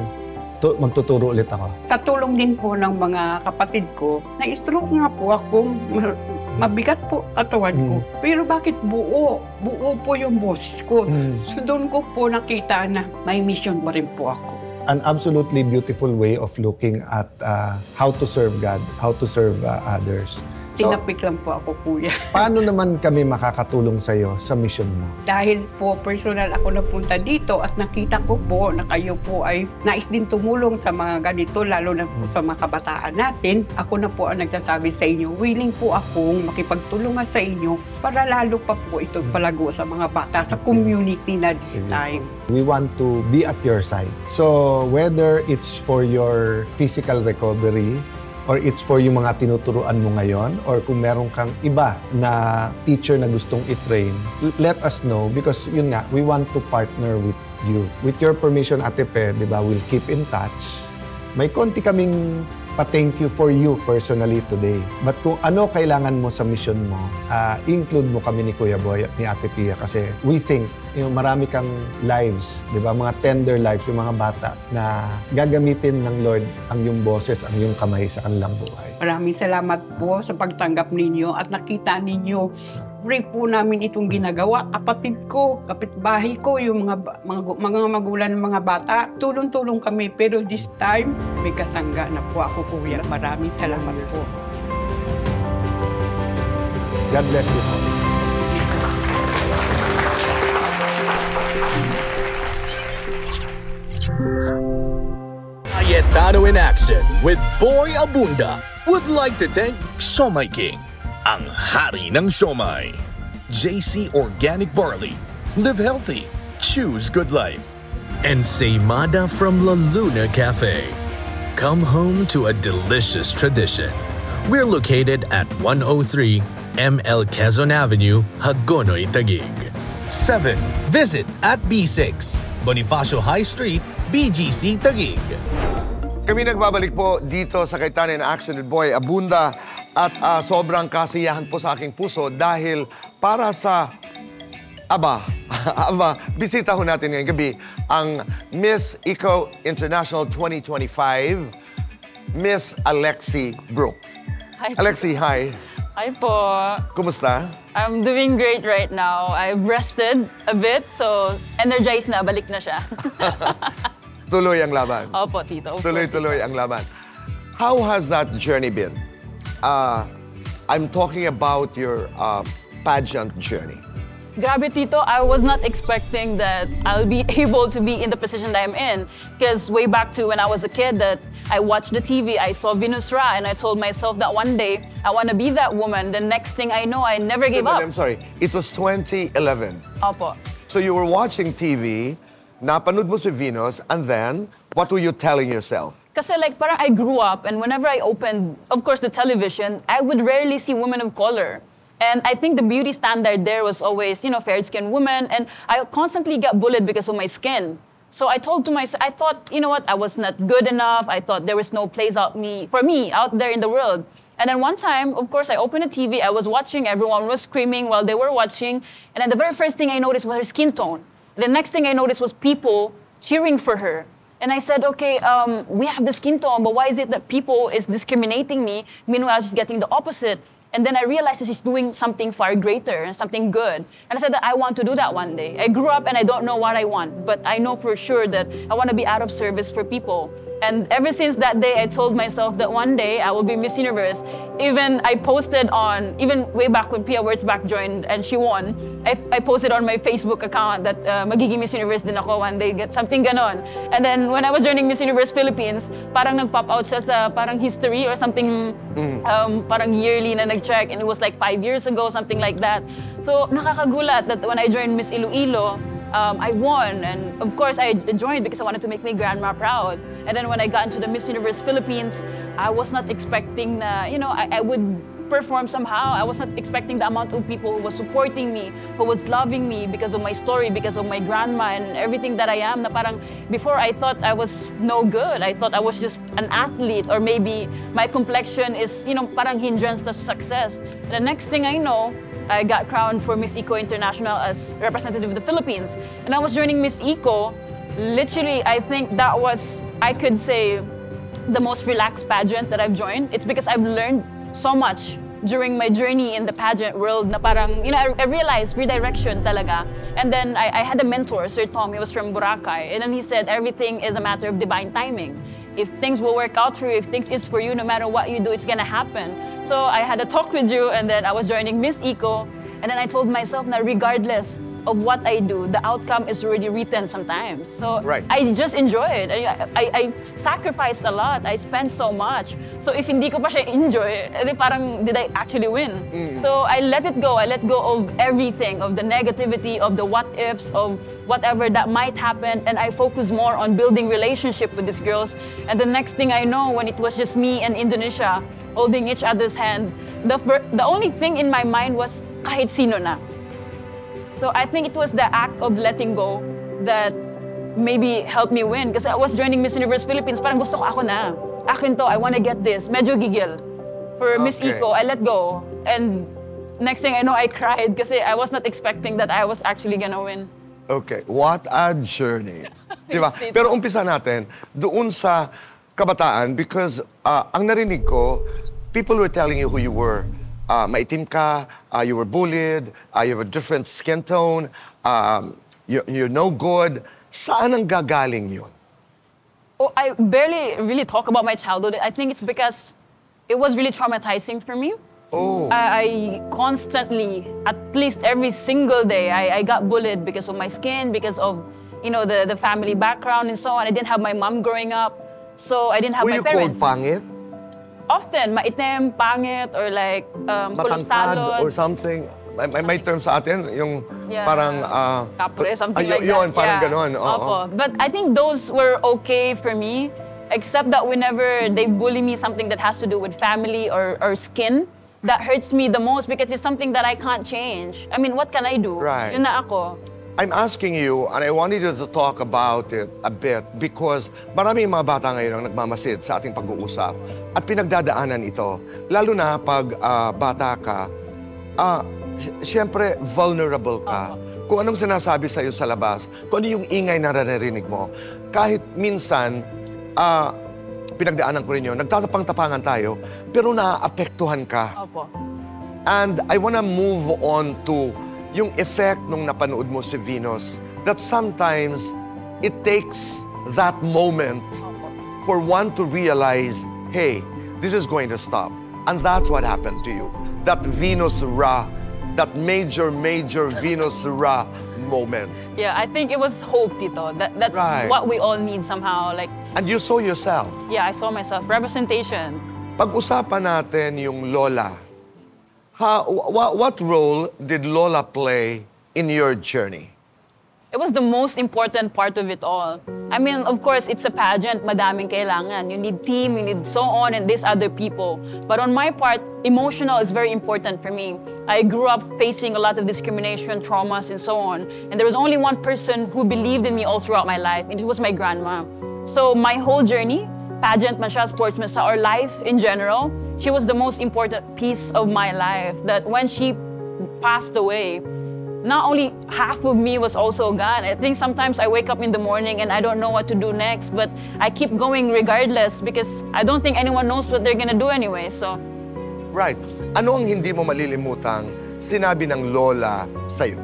magtuturo ulit ako? Sa tulong din po ng mga kapatid ko, na-stroke nga po ako, mabigat po katawan ko. Pero bakit buo? Buo po yung boses ko. So doon ko po nakita na may mission pa rin po ako. An absolutely beautiful way of looking at how to serve God, how to serve others. So, Tinapik lang po ako, kuya. paano naman kami makakatulong sa iyo sa mission mo? Dahil po personal ako napunta dito at nakita ko po na kayo po ay nais din tumulong sa mga ganito, lalo na po sa mga kabataan natin. Ako na po ang nagsasabi sa inyo, willing po akong makipagtulungan sa inyo para lalo pa po ito palago sa mga bata sa community na this time. We want to be at your side. So whether it's for your physical recovery, or it's for yung mga tinuturuan mo ngayon, or kung meron kang iba na teacher na gustong i-train, let us know because yun nga, we want to partner with you. With your permission, Ate Pe, di ba, we'll keep in touch. May konti kaming pa-thank you for you personally today. But kung ano kailangan mo sa mission mo, include mo kami ni Kuya Boy at ni Ate Pia kasi we think marami kang lives, di ba? Mga tender lives, yung mga bata na gagamitin ng Lord ang iyong boses, ang iyong kamay sa kanilang buhay. Maraming salamat po sa pagtanggap ninyo at nakita ninyo free po namin itong ginagawa. Kapatid ko, kapitbahay ko, yung mga magulang ng mga bata, tulong-tulong kami. Pero this time, may kasangga na po ako, kuya. Maraming salamat po. God bless you po. Cayetano in Action with Boy Abunda would like to thank Siomai King, ang hari ng siomai. JC Organic Barley, live healthy, choose good life. And Seimada from La Luna Cafe. Come home to a delicious tradition. We're located at 103 ML Quezon Avenue, Hagonoy, Taguig. 7. Visit at B6, Bonifacio High Street, BGC, Taguig. Kami nagbabalik po dito sa Kaitanin Action with Boy Abunda at sobrang kasiyahan po sa aking puso dahil para sa bisita ho natin ngayong gabi ang Miss Eco International 2025, Miss Alexi Brooks. Hi. Alexi, hi. Hi po. Kumusta? I'm doing great right now. I've rested a bit, so energized na, balik na siya. Tuloy ang laban. Opo, Tito. Tuloy-tuloy ang laban. How has that journey been? I'm talking about your pageant journey. Grabe, Tito, I was not expecting that I'll be able to be in the position that I'm in. Because way back to when I was a kid, that I watched the TV, I saw Venus Ra, and I told myself that one day, I want to be that woman. The next thing I know, I never gave up. I'm sorry, it was 2011. Opo. So you were watching TV, napanood mo si Venus, and then, what were you telling yourself? Kasi like, parang I grew up, and whenever I opened, of course, the television, I would rarely see women of color. And I think the beauty standard there was always, fair-skinned women, and I constantly got bullied because of my skin. So I told to myself, I thought, you know what, I was not good enough. I thought there was no place for me out there in the world. And then one time, of course, I opened the TV, I was watching, everyone was screaming while they were watching, and then the very first thing I noticed was her skin tone. The next thing I noticed was people cheering for her. And I said, okay, we have the skin tone, but why is it that people is discriminating me, meanwhile she's getting the opposite? And then I realized that she's doing something far greater and something good. And I said that I want to do that one day. I grew up and I don't know what I want, but I know for sure that I want to be out of service for people. And ever since that day, I told myself that one day I will be Miss Universe. Even I posted on, even way back when Pia Wurtzbach joined and she won, I posted on my Facebook account that magiging Miss Universe din ako one day, something ganon. And then when I was joining Miss Universe Philippines, parang nag-pop out siya sa parang history or something, parang yearly na nag-check, and it was like 5 years ago, something like that. So nakakagulat that when I joined Miss Iloilo, I won, and of course I joined because I wanted to make my grandma proud. And then when I got into the Miss Universe Philippines, I was not expecting na, I would perform somehow. I was not expecting the amount of people who was supporting me, who was loving me because of my story, because of my grandma and everything that I am. Na parang before I thought I was no good. I thought I was just an athlete, or maybe my complexion is, parang hindrance to success. And the next thing I know, I got crowned for Miss Eco International as representative of the Philippines. And I was joining Miss Eco. Literally, I think that was, I could say, the most relaxed pageant that I've joined. It's because I've learned so much during my journey in the pageant world na parang, I realized redirection talaga. And then I had a mentor, Sir Tom, he was from Boracay. And then he said, everything is a matter of divine timing. If things will work out for you, if things is for you, no matter what you do, it's gonna happen. So I had a talk with you, and then I was joining Miss Eco, and then I told myself that regardless of what I do, the outcome is already written sometimes. So right. I just enjoy it. I sacrificed a lot. I spent so much. So if hindi ko pa siya enjoy, edi parang did I actually win? So I let it go. I let go of everything, of the negativity, of the what ifs, of whatever that might happen, and I focus more on building relationship with these girls. And the next thing I know, when it was just me and Indonesia holding each other's hand, the only thing in my mind was kahit sino na. So I think it was the act of letting go that maybe helped me win. Because I was joining Miss Universe Philippines, parang gusto ko ako na. Akin to, I want to get this. Medyo gigil. For Miss Eco, I let go. And next thing I know, I cried kasi I was not expecting that I was actually gonna win. Okay, what a journey. Diba? Pero umpisa natin doon sa kabataan because ang narinig ko, people were telling you who you were. Maitim ka, you were bullied, you have a different skin tone, you're no good. Saan ang gagaling yun? Oh, I barely really talk about my childhood. I think it's because it was really traumatizing for me. Oh. I constantly, at least every single day, I got bullied because of my skin, because of, the family background and so on. I didn't have my mom growing up, so I didn't have my parents. Were you called pangit? Often, maitim, pangit, or like matangkad or something. May term sa atin, yung parang... kapre, something like yun, that. Parang ganon. Opo. But I think those were okay for me, except that whenever they bully me something that has to do with family or skin, that hurts me the most because it's something that I can't change. I mean, what can I do? Right. Yun na ako. I'm asking you, and I wanted you to talk about it a bit because maraming mga bata ngayon ang nagmamasid sa ating pag-uusap at pinagdadaanan ito. Lalo na pag bata ka, siyempre vulnerable ka. Kung anong sinasabi sa'yo sa labas, kung ano yung ingay na naririnig mo. Kahit minsan, pinagdaanan ko rin yun, nagtatapang-tapangan tayo, pero naaapektuhan ka. Opo. And I wanna move on to yung effect nung napanood mo si Venus, that sometimes it takes that moment for one to realize, hey, this is going to stop. And that's what happened to you. That Venus Ra, that major Venus Ra moment. Yeah, I think it was hope, Tito. That's Right. what we all need somehow. Like, And you saw yourself. yeah, I saw myself. Representation. Pag-usapan natin yung Lola. What role did Lola play in your journey? It was the most important part of it all. I mean, of course, it's a pageant, madaming kailangan. You need team, you need so on, and these other people. But on my part, emotional is very important for me. I grew up facing a lot of discrimination, traumas, and so on. And there was only one person who believed in me all throughout my life, and it was my grandma. So my whole journey, pageant man siya, sportsman siya, or life in general, she was the most important piece of my life. That when she passed away, not only half of me was also gone. I think sometimes I wake up in the morning and I don't know what to do next, but I keep going regardless because I don't think anyone knows what they're gonna do anyway, so. Right. Ano ang hindi mo malilimutang sinabi ng Lola sa'yo?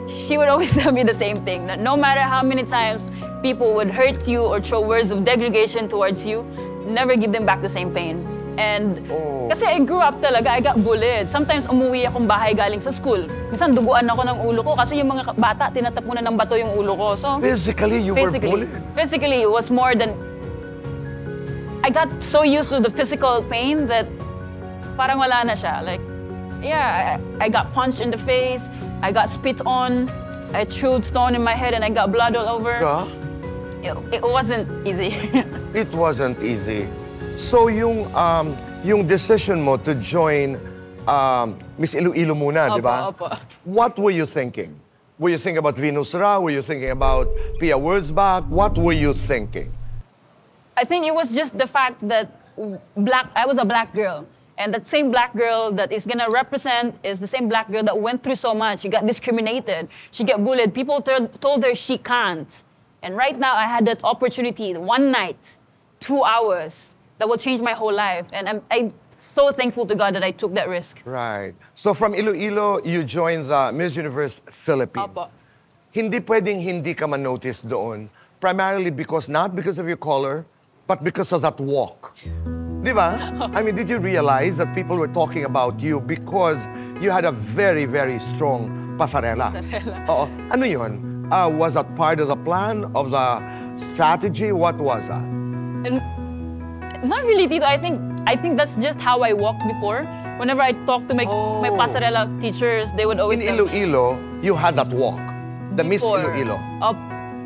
She would always tell me the same thing, that no matter how many times people would hurt you or throw words of degradation towards you, never give them back the same pain. And kasi I grew up talaga, I got bullied. Sometimes umuwi akong bahay galing sa school. Minsan duguan ako ng ulo ko kasi yung mga bata tinatapunan ng bato yung ulo ko. So Physically, you were bullied? Physically, it was more than... I got so used to the physical pain that parang wala na siya. Like, yeah, I got punched in the face, I got spit on, I threw stone in my head and I got blood all over. Yeah? It wasn't easy. It wasn't easy. So yung decision mo to join Miss Iloilo muna, di ba? Opo. What were you thinking? Were you thinking about Venus Ra? Were you thinking about Pia Wurzbach? What were you thinking? I think it was just the fact that I was a black girl. And that same black girl that is gonna represent is the same black girl that went through so much. She got discriminated, she got bullied. People told her she can't. And right now I had that opportunity, one night, 2 hours, that will change my whole life. And I'm so thankful to God that I took that risk. Right. So from Iloilo, you joined the Miss Universe Philippines. Opo. Hindi pwedeng hindi ka man-notice doon. Primarily not because of your color, but because of that walk. Di ba? I mean, did you realize that people were talking about you because you had a very, very strong pasarela? Oo. Ano yun? Was that part of the plan, of the strategy? What was that? Not really, Tito. I think that's just how I walked before. Whenever I talk to my pasarela teachers, they would always In Iloilo, you had that walk. The Miss Before. Iloilo.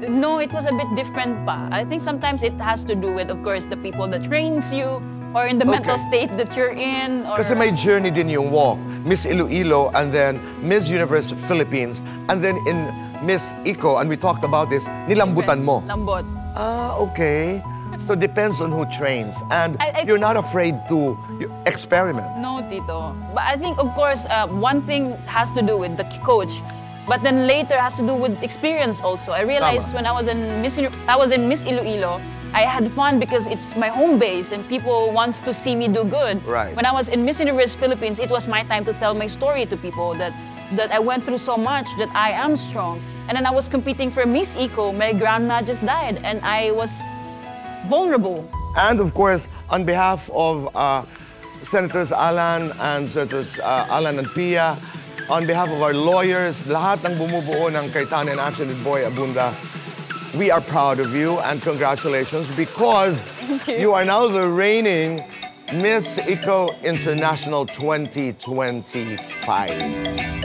No, it was a bit different pa. I think sometimes it has to do with, of course, the people that trains you, or in the mental state that you're in. Or... Kasi may journey din yung walk. Miss Iloilo, and then Miss Universe Philippines, and then in Miss Ico, and we talked about this, nilambutan mo. Lambot. Okay. So depends on who trains. And you're not afraid to experiment. No, Tito. But I think, of course, one thing has to do with the coach. But then later has to do with experience also. I realized when I was in Miss Iloilo, I had fun because it's my home base and people wants to see me do good. Right. When I was in Miss Universe Philippines, it was my time to tell my story to people that I went through so much, that I am strong. And then I was competing for Miss Eco. My grandma just died and I was vulnerable. And of course, on behalf of Senators Alan and Senators Alan and Pia, on behalf of our lawyers, lahat ng bumubuo ng Cayetano and Action with Boy Abunda, we are proud of you and congratulations because you are now the reigning Miss Eco International 2025.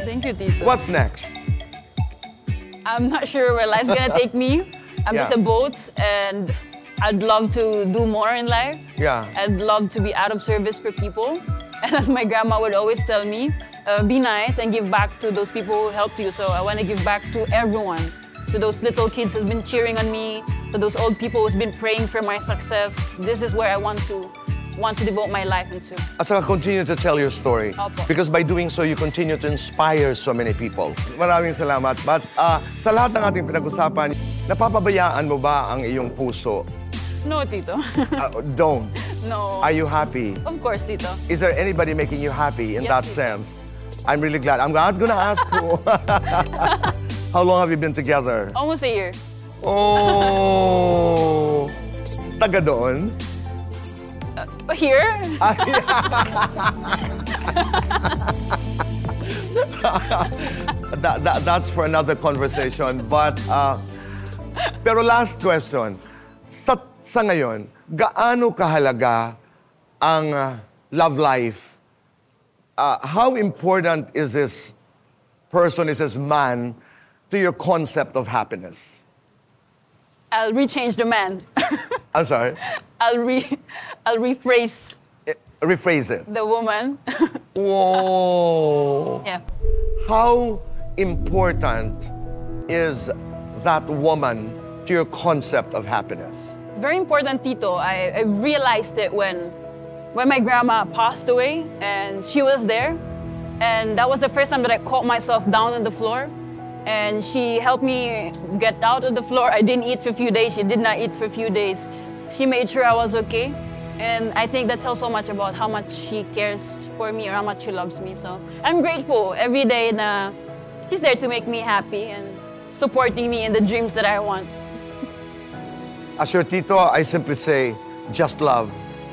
Thank you, Tito. What's next? I'm not sure where life's gonna take me. I'm just a boat and I'd love to do more in life. Yeah. I'd love to be out of service for people. And as my grandma would always tell me, be nice and give back to those people who helped you. So I want to give back to everyone, to those little kids who've been cheering on me, to those old people who's been praying for my success. This is where I want to devote my life into. At saka continue to tell your story. Opo. Because by doing so, you continue to inspire so many people. Maraming salamat. But sa lahat ng ating pinag-usapan, napapabayaan mo ba ang iyong puso? No, Tito. Don't. No. Are you happy? Of course, Tito. Is there anybody making you happy in Yes, that Tito. sense? I'm really glad. I'm not gonna ask you. How long have you been together? Almost a year. Oh! Taga doon? Here? That's for another conversation. But, pero last question. Sa ngayon, gaano kahalaga ang love life? How important is this person, is this man, to your concept of happiness? I'll rechange the man. I'm sorry? I'll rephrase Rephrase it. the woman. Whoa! Yeah. How important is that woman to your concept of happiness? Very important, Tito. I realized it when my grandma passed away and she was there. And that was the first time that I caught myself down on the floor. And she helped me get out of the floor. I didn't eat for a few days. She did not eat for a few days. She made sure I was okay. And I think that tells so much about how much she cares for me or how much she loves me. So I'm grateful every day na she's there to make me happy and supporting me in the dreams that I want. As your tito, I simply say, just love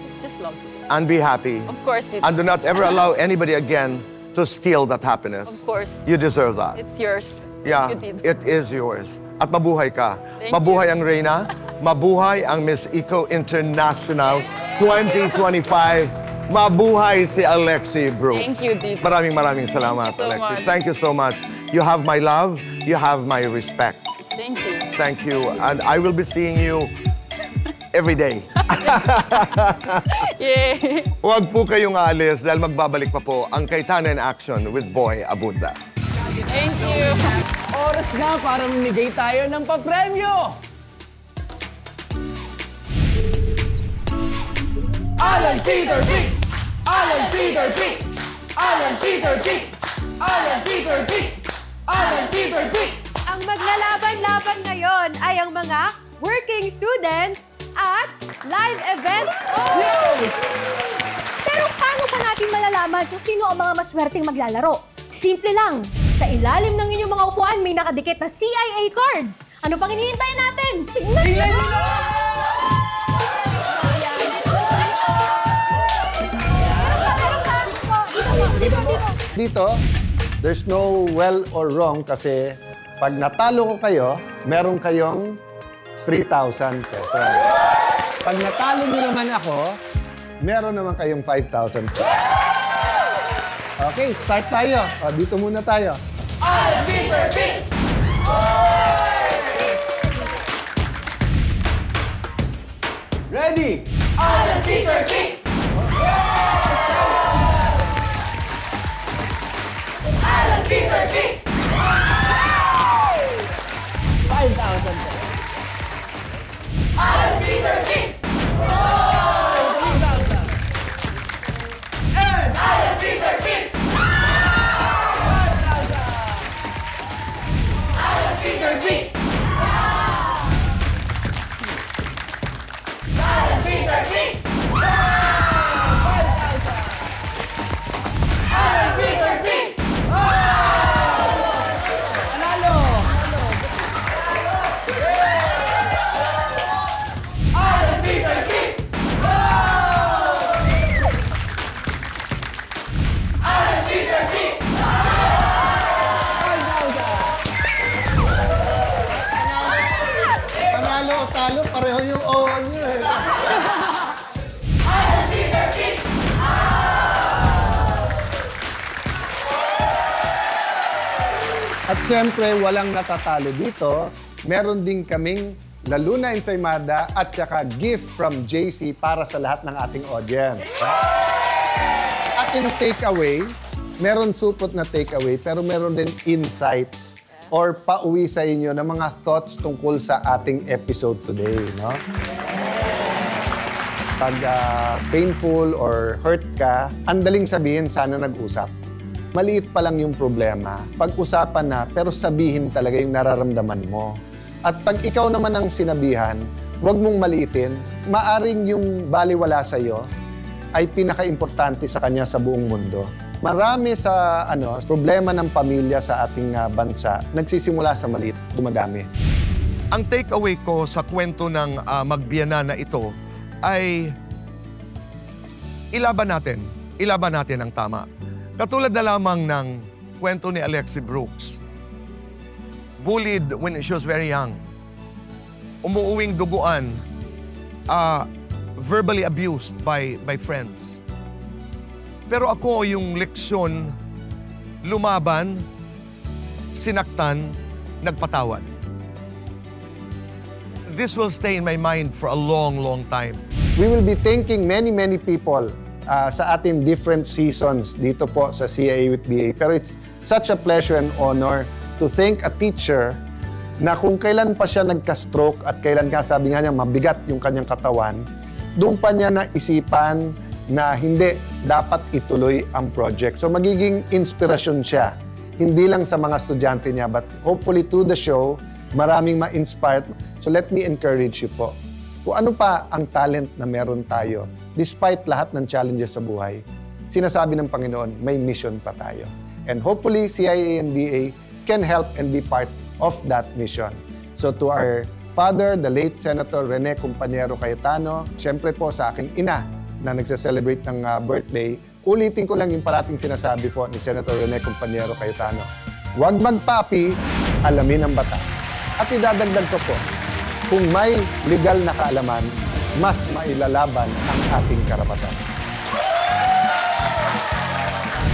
It's just love. and be happy. Of course, Tito. And do not ever allow anybody again to steal that happiness. Of course. You deserve that. It's yours. Yeah, Thank you, Tito. it is yours. At mabuhay ka. Thank Mabuhay ang Reyna. Mabuhay ang Miss Eco International 2025. Mabuhay si Alexi Brooks. Thank you, Tito. Maraming salamat, Thank you so Alexi. much. Thank you so much. You have my love. You have my respect. Thank you. Thank you. And I will be seeing you every day. Yay! Huwag po kayong aalis dahil magbabalik pa po ang Kaitana in Action with Boy Abunda. Thank you. Oras na para mamigay tayo ng papremyo! Alan Peter B! Alan Peter B! Alan Peter B! Alan Peter B! Alan Peter B! Ang maglalaban-laban ngayon ay ang mga working students at live event hosts. Pero paano pa natin malalaman kung sino ang mga maswerteng maglalaro? Simple lang. Sa ilalim ng inyong mga upuan, may nakadikit na CIA cards. Ano pang hinihintay natin? Tingnan nyo! Dito, there's no well or wrong kasi pag natalo ko kayo, meron kayong 3,000 pesos. Pag natalo niyo naman ako, meron naman kayong 5,000 pesos. Okay, start tayo. O, dito muna tayo. Alan Peter B! Ready? Alan Peter B! Alan Peter B! 5,000 pesos. Alan Peter B! And Alan Peter B! Alan Peter B! Alan Peter B! Alan Peter B! Panalo! Alan Peter B! Alan Peter B! Panalo o talo, pareho yung oo nyo eh. Alan Peter B! At syempre, walang natatalo dito. Meron din kaming La Luna Ensaymada at saka gift from JC para sa lahat ng ating audience. At yung takeaway, meron supot na takeaway, pero meron din insights or pauwi sa inyo ng mga thoughts tungkol sa ating episode today, no? Pag painful or hurt ka, andaling sabihin, sana nag-usap. Maliit pa lang yung problema. Pag-usapan na, pero sabihin talaga yung nararamdaman mo. At pag ikaw naman ang sinabihan, huwag mong maliitin. Maaring yung baliwala sa'yo ay pinaka-importante sa kanya sa buong mundo. Marami sa problema ng pamilya sa ating bansa, nagsisimula sa maliit, dumadami. Ang takeaway ko sa kwento ng magbiyanan na ito ay ilaban natin ang tama. Katulad na lamang ng kwento ni Alexi Brooks. Bullied when she was very young. Umuuwing duguan, verbally abused by friends. Pero ako yung leksyon, lumaban, sinaktan, nagpatawad. This will stay in my mind for a long, long time. We will be thanking many people sa ating different seasons dito po sa CIA with BA. Pero it's such a pleasure and honor to thank a teacher na kung kailan pa siya nagka-stroke at kailan ka sabi nga niya mabigat yung kanyang katawan, doon pa niya naisipan na hindi dapat ituloy ang project. So magiging inspirasyon siya, hindi lang sa mga estudyante niya, but hopefully through the show, maraming ma-inspired. So let me encourage you po. Kung ano pa ang talent na meron tayo, despite lahat ng challenges sa buhay, sinasabi ng Panginoon, may mission pa tayo. And hopefully, CIA and BA can help and be part of that mission. So to our father, the late Senator Rene Compañero Cayetano, siyempre po sa aking ina na nagse-celebrate ng birthday, ulitin ko lang yung parating sinasabi po ni Senator Rene Compañero Cayetano. Huwag magpapi, alamin ang batas. At idadagdag ko po, kung may legal na kaalaman, mas mailalaban ang ating karapatan.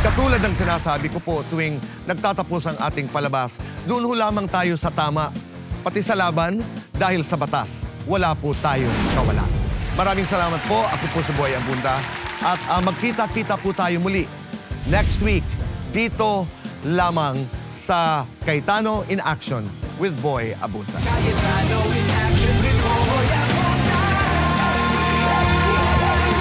Katulad ng sinasabi ko po tuwing nagtatapos ang ating palabas, doon ho lamang tayo sa tama, pati sa laban, dahil sa batas, wala po tayong nawala. Maraming salamat po. Ako po si Boy Abunda. At magkita-kita po tayo muli next week dito lamang sa Cayetano in Action with Boy Abunda.